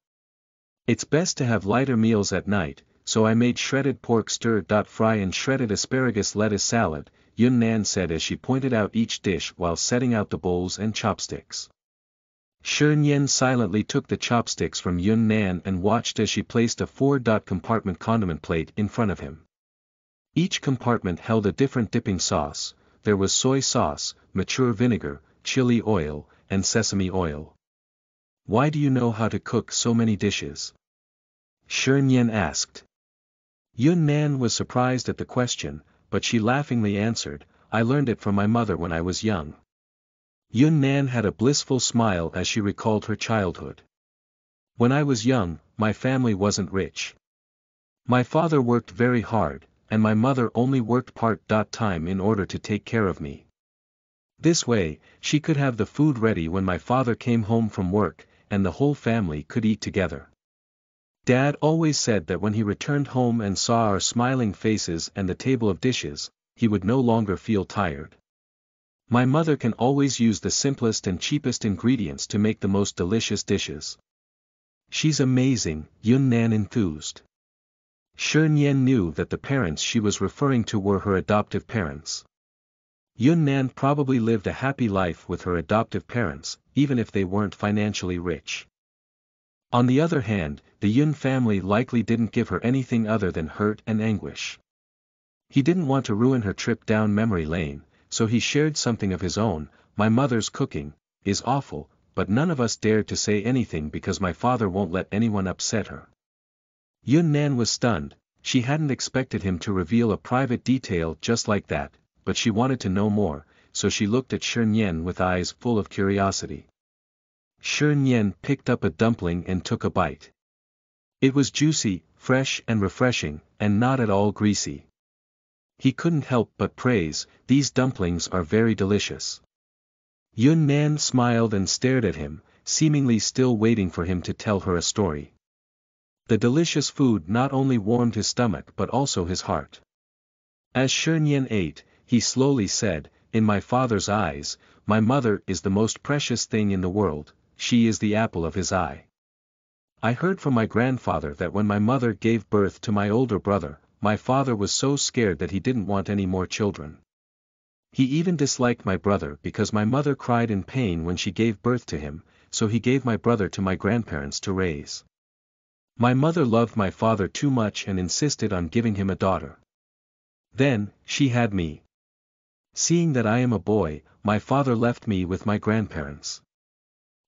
It's best to have lighter meals at night, so I made shredded pork stir-fry and shredded asparagus lettuce salad, Yun Nan said as she pointed out each dish while setting out the bowls and chopsticks. Shun Yen silently took the chopsticks from Yun Nan and watched as she placed a 4-compartment condiment plate in front of him. Each compartment held a different dipping sauce. There was soy sauce, mature vinegar, chili oil, and sesame oil. Why do you know how to cook so many dishes? Shun Yen asked. Yun Nan was surprised at the question, but she laughingly answered, I learned it from my mother when I was young. Yun Nan had a blissful smile as she recalled her childhood. When I was young, my family wasn't rich. My father worked very hard, and my mother only worked part-time in order to take care of me. This way, she could have the food ready when my father came home from work, and the whole family could eat together. Dad always said that when he returned home and saw our smiling faces and the table of dishes, he would no longer feel tired. My mother can always use the simplest and cheapest ingredients to make the most delicious dishes. She's amazing, Yun Nan enthused. Shun Yen knew that the parents she was referring to were her adoptive parents. Yun Nan probably lived a happy life with her adoptive parents, even if they weren't financially rich. On the other hand, the Yun family likely didn't give her anything other than hurt and anguish. He didn't want to ruin her trip down memory lane, so he shared something of his own. My mother's cooking is awful, but none of us dared to say anything because my father won't let anyone upset her. Yun Nan was stunned. She hadn't expected him to reveal a private detail just like that, but she wanted to know more, so she looked at Shun Yen with eyes full of curiosity. Shun Yen picked up a dumpling and took a bite. It was juicy, fresh and refreshing, and not at all greasy. He couldn't help but praise, these dumplings are very delicious. Yun Nan smiled and stared at him, seemingly still waiting for him to tell her a story. The delicious food not only warmed his stomach but also his heart. As Shun Yen ate, he slowly said, in my father's eyes, my mother is the most precious thing in the world, she is the apple of his eye. I heard from my grandfather that when my mother gave birth to my older brother, my father was so scared that he didn't want any more children. He even disliked my brother because my mother cried in pain when she gave birth to him, so he gave my brother to my grandparents to raise. My mother loved my father too much and insisted on giving him a daughter. Then, she had me. Seeing that I am a boy, my father left me with my grandparents.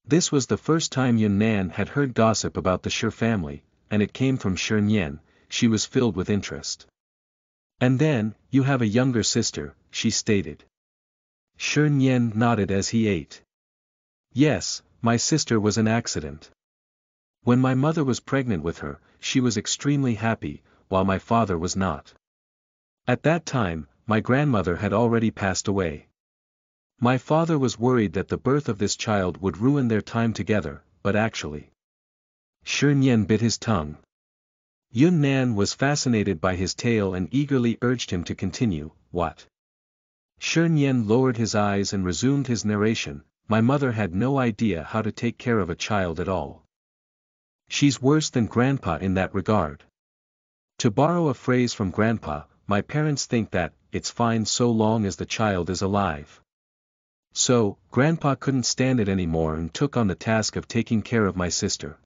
This was the first time Yun Nan had heard gossip about the Shi family, and it came from Shun Yen. She was filled with interest. And then, you have a younger sister, she stated. Shun Yen nodded as he ate. Yes, my sister was an accident. When my mother was pregnant with her, she was extremely happy, while my father was not. At that time, my grandmother had already passed away. My father was worried that the birth of this child would ruin their time together, but actually. Shun Yen bit his tongue. Yun Nan was fascinated by his tale and eagerly urged him to continue. What? Shun Yen lowered his eyes and resumed his narration. My mother had no idea how to take care of a child at all. She's worse than Grandpa in that regard. To borrow a phrase from Grandpa, my parents think that, it's fine so long as the child is alive. So, Grandpa couldn't stand it anymore and took on the task of taking care of my sister.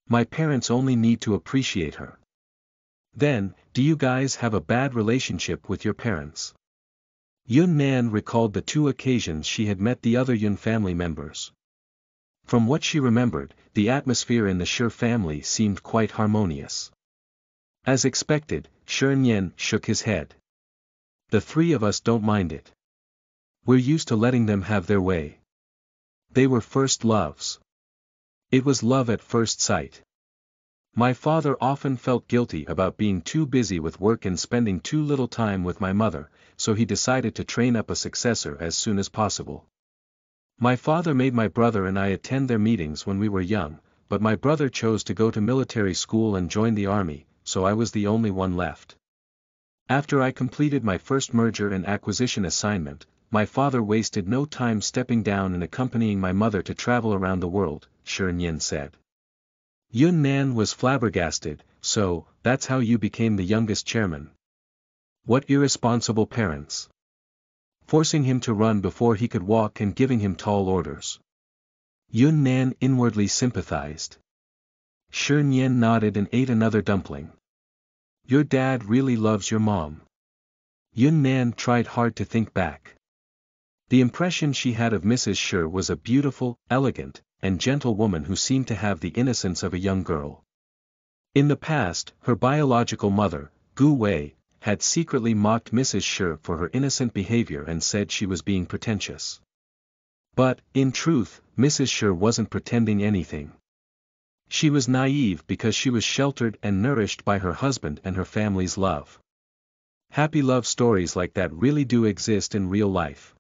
My parents only need to appreciate her. Then, do you guys have a bad relationship with your parents? Yun Nan recalled the 2 occasions she had met the other Yun family members. From what she remembered, the atmosphere in the Shi family seemed quite harmonious. As expected, Shernyen shook his head. The three of us don't mind it. We're used to letting them have their way. They were first loves. It was love at first sight. My father often felt guilty about being too busy with work and spending too little time with my mother, so he decided to train up a successor as soon as possible. My father made my brother and I attend their meetings when we were young, but my brother chose to go to military school and join the army, so I was the only one left. After I completed my first merger and acquisition assignment, my father wasted no time stepping down and accompanying my mother to travel around the world, Shernyen said. Yun Nan was flabbergasted. So, that's how you became the youngest chairman. What irresponsible parents. Forcing him to run before he could walk and giving him tall orders. Yun Nan inwardly sympathized. Shernyen nodded and ate another dumpling. Your dad really loves your mom. Yun Nan tried hard to think back. The impression she had of Mrs. Shi was a beautiful, elegant, and gentle woman who seemed to have the innocence of a young girl. In the past, her biological mother, Gu Wei, had secretly mocked Mrs. Shi for her innocent behavior and said she was being pretentious. But, in truth, Mrs. Shi wasn't pretending anything. She was naive because she was sheltered and nourished by her husband and her family's love. Happy love stories like that really do exist in real life.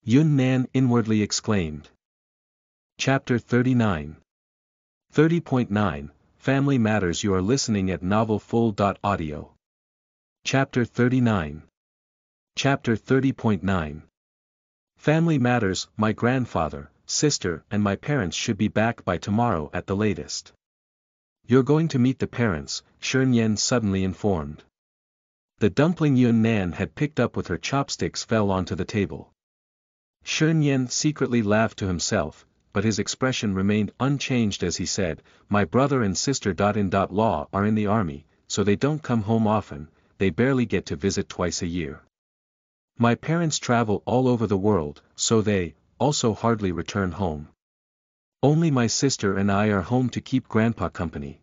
Yun Nan inwardly exclaimed. Chapter 39. 30.9, Family Matters. You are listening at novelfull.audio. Chapter 39. Chapter 30.9. Family Matters. My grandfather, sister, and my parents should be back by tomorrow at the latest. You're going to meet the parents, Shernyen suddenly informed. The dumpling Yun Nan had picked up with her chopsticks fell onto the table. Shernyen secretly laughed to himself, but his expression remained unchanged as he said, my brother and sister-in-law are in the army, so they don't come home often, they barely get to visit twice a year. My parents travel all over the world, so they, also hardly return home. Only my sister and I are home to keep Grandpa company.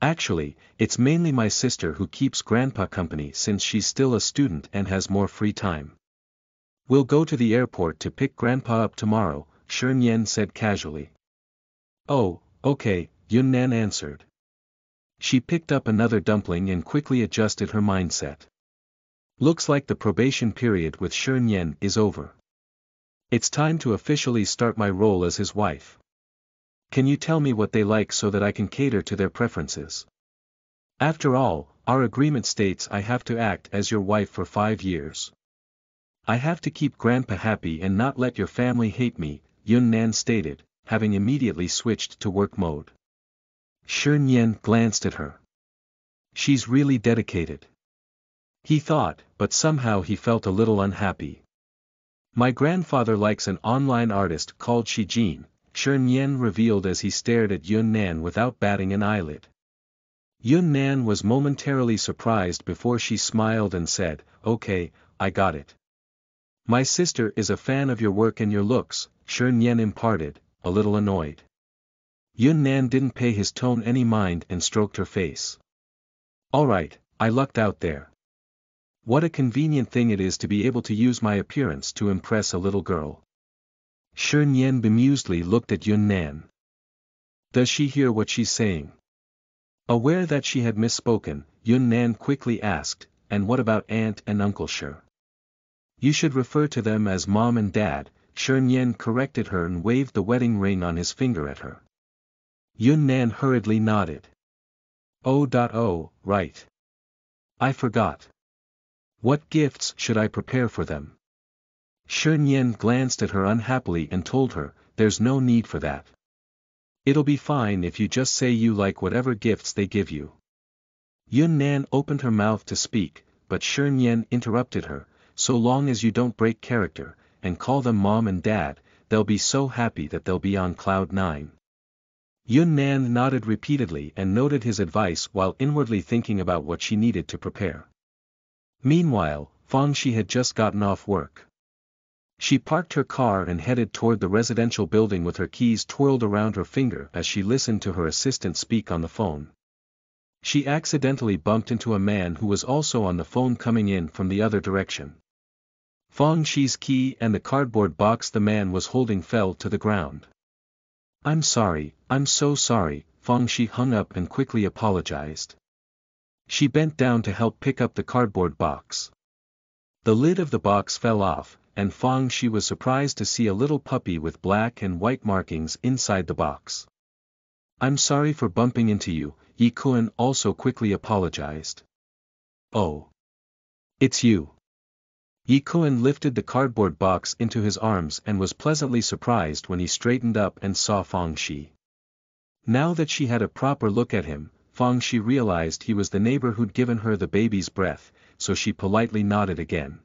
Actually, it's mainly my sister who keeps Grandpa company since she's still a student and has more free time. We'll go to the airport to pick Grandpa up tomorrow, Shernyen said casually. Oh, okay, Yun Nan answered. She picked up another dumpling and quickly adjusted her mindset. Looks like the probation period with Shernyen is over. It's time to officially start my role as his wife. Can you tell me what they like so that I can cater to their preferences? After all, our agreement states I have to act as your wife for 5 years. I have to keep Grandpa happy and not let your family hate me, Yun Nan stated, having immediately switched to work mode. Shernyen glanced at her. She's really dedicated. He thought, but somehow he felt a little unhappy. My grandfather likes an online artist called Shi Jin, Shernyen revealed as he stared at Yun Nan without batting an eyelid. Yun Nan was momentarily surprised before she smiled and said, okay, I got it. My sister is a fan of your work and your looks, Shernyen imparted, a little annoyed. Yun Nan didn't pay his tone any mind and stroked her face. Alright, I lucked out there. What a convenient thing it is to be able to use my appearance to impress a little girl. Shernyen bemusedly looked at Yun Nan. Does she hear what she's saying? Aware that she had misspoken, Yun Nan quickly asked, and what about Aunt and Uncle Shi? You should refer to them as Mom and Dad, Shernyen corrected her and waved the wedding ring on his finger at her. Yun Nan hurriedly nodded. Oh, right. I forgot. What gifts should I prepare for them? Shernyen glanced at her unhappily and told her, there's no need for that. It'll be fine if you just say you like whatever gifts they give you. Yun Nan opened her mouth to speak, but Shernyen interrupted her, so long as you don't break character, and call them Mom and Dad, they'll be so happy that they'll be on cloud 9. Yun Nan nodded repeatedly and noted his advice while inwardly thinking about what she needed to prepare. Meanwhile, Fang Shi had just gotten off work. She parked her car and headed toward the residential building with her keys twirled around her finger as she listened to her assistant speak on the phone. She accidentally bumped into a man who was also on the phone coming in from the other direction. Fong Shi's key and the cardboard box the man was holding fell to the ground. I'm sorry, I'm so sorry, Fong Shi hung up and quickly apologized. She bent down to help pick up the cardboard box. The lid of the box fell off, and Fong Shi was surprised to see a little puppy with black and white markings inside the box. I'm sorry for bumping into you, Yi Kun also quickly apologized. Oh. It's you. Yi Kun lifted the cardboard box into his arms and was pleasantly surprised when he straightened up and saw Fong Shi. Now that she had a proper look at him, Fong Shi realized he was the neighbor who'd given her the baby's breath, so she politely nodded again.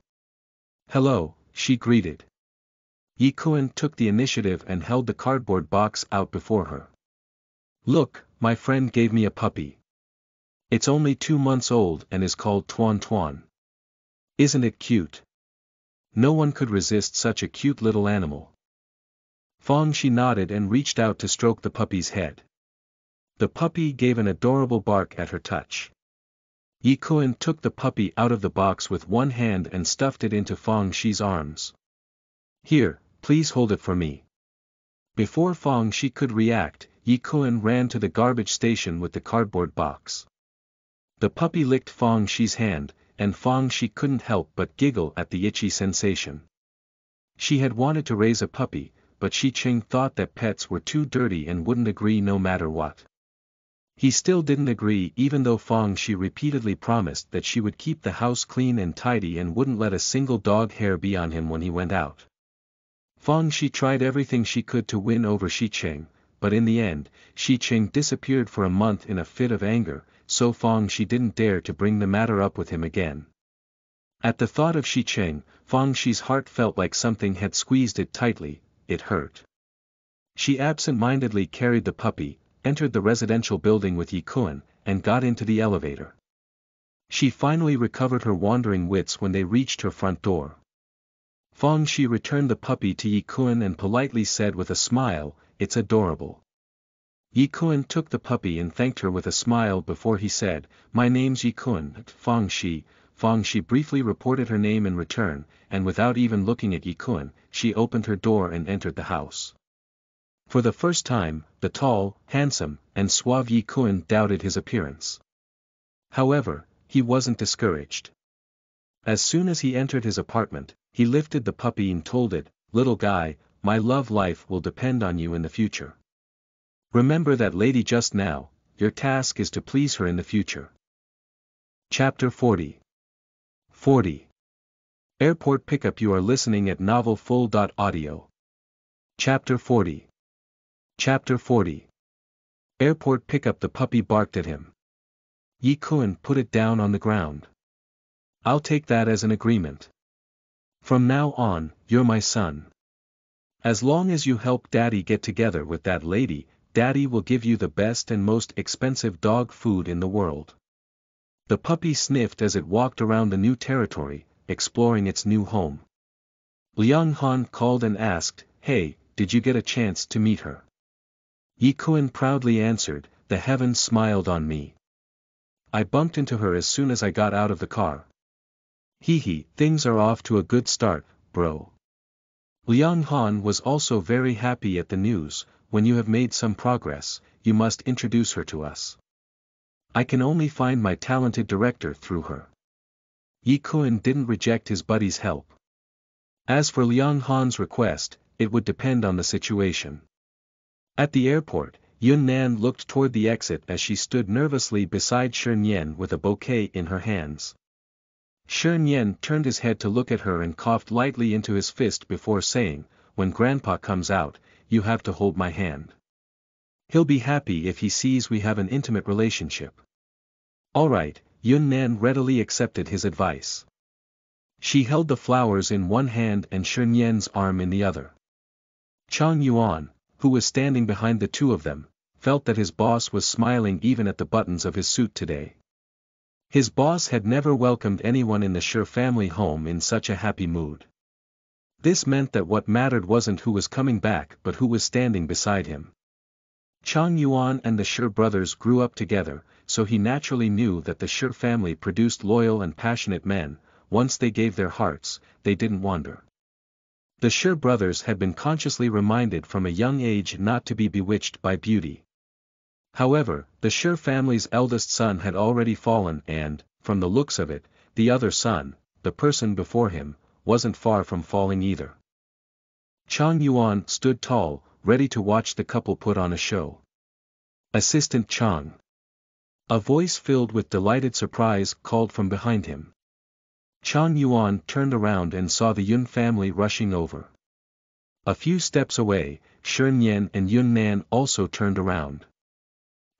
Hello, she greeted. Yi Kun took the initiative and held the cardboard box out before her. Look, my friend gave me a puppy. It's only 2 months old and is called Tuan Tuan. Isn't it cute? No one could resist such a cute little animal. Fong Shi nodded and reached out to stroke the puppy's head. The puppy gave an adorable bark at her touch. Yi Kun took the puppy out of the box with one hand and stuffed it into Fong Shi's arms. Here, please hold it for me. Before Fong Shi could react, Yi Kun ran to the garbage station with the cardboard box. The puppy licked Fong Shi's hand, and Fong Shi couldn't help but giggle at the itchy sensation. She had wanted to raise a puppy, but Shi Ching thought that pets were too dirty and wouldn't agree no matter what. He still didn't agree even though Fong Shi repeatedly promised that she would keep the house clean and tidy and wouldn't let a single dog hair be on him when he went out. Fong Shi tried everything she could to win over Shi Ching, but in the end, Shi Ching disappeared for a month in a fit of anger, so Fong Shi didn't dare to bring the matter up with him again. At the thought of Shi Ching, Fong Shi's heart felt like something had squeezed it tightly. It hurt. She absent-mindedly carried the puppy, entered the residential building with Yi Kun, and got into the elevator. She finally recovered her wandering wits when they reached her front door. Fong Shi returned the puppy to Yi Kun and politely said with a smile, "It's adorable." Yi Kun took the puppy and thanked her with a smile before he said, "My name's Yi Kun, Fong Shi." Fong Shi briefly reported her name in return, and without even looking at Yi Kun, she opened her door and entered the house. For the first time, the tall, handsome, and suave Yi Kun doubted his appearance. However, he wasn't discouraged. As soon as he entered his apartment, he lifted the puppy and told it, "Little guy, my love life will depend on you in the future. Remember that lady just now, your task is to please her in the future." Chapter 40. 40. Airport Pickup. You are listening at novelfull.audio. Chapter 40. Chapter 40. Airport Pickup. The puppy barked at him. Yi Kun put it down on the ground. "I'll take that as an agreement. From now on, you're my son. As long as you help Daddy get together with that lady, Daddy will give you the best and most expensive dog food in the world." The puppy sniffed as it walked around the new territory, exploring its new home. Liang Han called and asked, "Hey, did you get a chance to meet her?" Yi Kun proudly answered, "The heavens smiled on me. I bumped into her as soon as I got out of the car. Hee, things are off to a good start, bro." Liang Han was also very happy at the news. "When you have made some progress, you must introduce her to us. I can only find my talented director through her." Yi Kun didn't reject his buddy's help. As for Liang Han's request, it would depend on the situation. At the airport, Yun Nan looked toward the exit as she stood nervously beside Shen Yan with a bouquet in her hands. Shen Yan turned his head to look at her and coughed lightly into his fist before saying, "When Grandpa comes out, you have to hold my hand. He'll be happy if he sees we have an intimate relationship." "All right," Yun Nan readily accepted his advice. She held the flowers in one hand and Shen Yan's arm in the other. Chang Yuan, who was standing behind the two of them, felt that his boss was smiling even at the buttons of his suit today. His boss had never welcomed anyone in the Shi family home in such a happy mood. This meant that what mattered wasn't who was coming back but who was standing beside him. Chang Yuan and the Shi brothers grew up together, so he naturally knew that the Shi family produced loyal and passionate men. Once they gave their hearts, they didn't wander. The Shi brothers had been consciously reminded from a young age not to be bewitched by beauty. However, the Shi family's eldest son had already fallen and, from the looks of it, the other son, the person before him, wasn't far from falling either. Chang Yuan stood tall, ready to watch the couple put on a show. Assistant Chang. A voice filled with delighted surprise called from behind him. Chang Yuan turned around and saw the Yun family rushing over. A few steps away, Shi Nian and Yun Nan also turned around.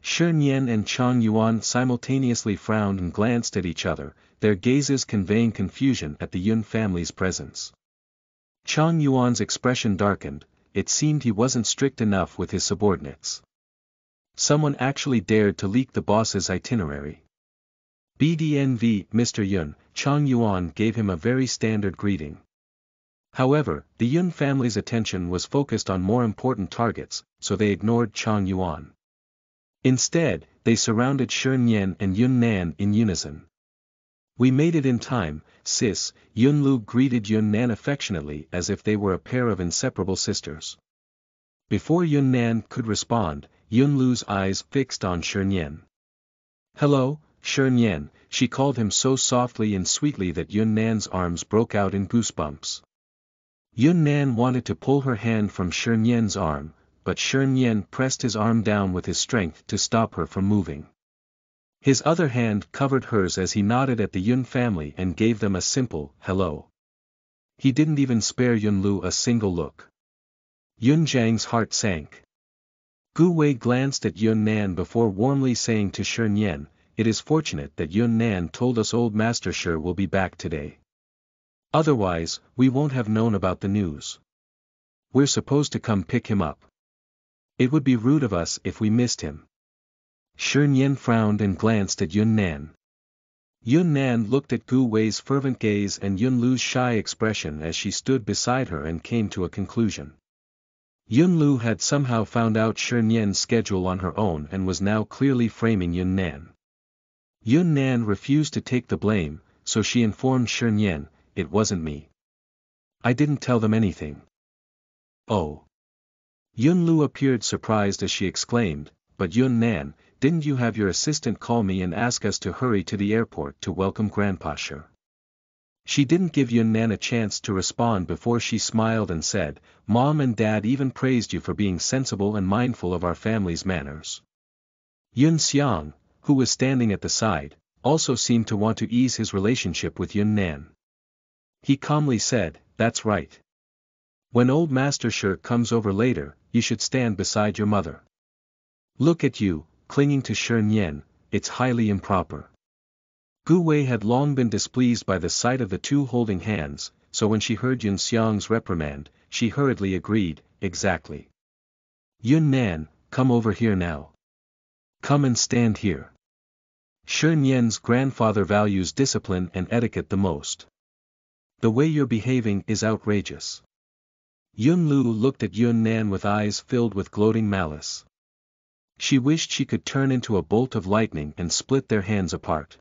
Shi Nian and Chang Yuan simultaneously frowned and glanced at each other, their gazes conveying confusion at the Yun family's presence. Chang Yuan's expression darkened. It seemed he wasn't strict enough with his subordinates. Someone actually dared to leak the boss's itinerary. BDNV, Mr. Yun, Chang Yuan gave him a very standard greeting. However, the Yun family's attention was focused on more important targets, so they ignored Chang Yuan. Instead, they surrounded Shi Nian and Yun Nan in unison. "We made it in time, sis," Yun Lu greeted Yun Nan affectionately as if they were a pair of inseparable sisters. Before Yun Nan could respond, Yun Lu's eyes fixed on Shi Nian. "Hello, Shi Nian," she called him so softly and sweetly that Yun Nan's arms broke out in goosebumps. Yun Nan wanted to pull her hand from Shi Nian's arm, but Shi Nian pressed his arm down with his strength to stop her from moving. His other hand covered hers as he nodded at the Yun family and gave them a simple, hello. He didn't even spare Yun Lu a single look. Yun Zhang's heart sank. Gu Wei glanced at Yun Nan before warmly saying to Shi Nian, "It is fortunate that Yun Nan told us old Master Shi will be back today. Otherwise, we won't have known about the news. We're supposed to come pick him up. It would be rude of us if we missed him." Shi Nian frowned and glanced at Yun Nan. Yun Nan looked at Gu Wei's fervent gaze and Yun Lu's shy expression as she stood beside her and came to a conclusion. Yun Lu had somehow found out Shi Nian's schedule on her own and was now clearly framing Yun Nan. Yun Nan refused to take the blame, so she informed Shi Nian, "It wasn't me. I didn't tell them anything." "Oh." Yun Lu appeared surprised as she exclaimed, "But Yun Nan, didn't you have your assistant call me and ask us to hurry to the airport to welcome Grandpa Shi?" She didn't give Yun Nan a chance to respond before she smiled and said, "Mom and Dad even praised you for being sensible and mindful of our family's manners." Yun Xiang, who was standing at the side, also seemed to want to ease his relationship with Yun Nan. He calmly said, "That's right. When old Master Shi comes over later, you should stand beside your mother. Look at you, clinging to Shi Nian, it's highly improper." Gu Wei had long been displeased by the sight of the two holding hands, so when she heard Yun Xiang's reprimand, she hurriedly agreed, "Exactly. Yun Nan, come over here now. Come and stand here. Shi Nian's grandfather values discipline and etiquette the most. The way you're behaving is outrageous." Yun Lu looked at Yun Nan with eyes filled with gloating malice. She wished she could turn into a bolt of lightning and split their hands apart.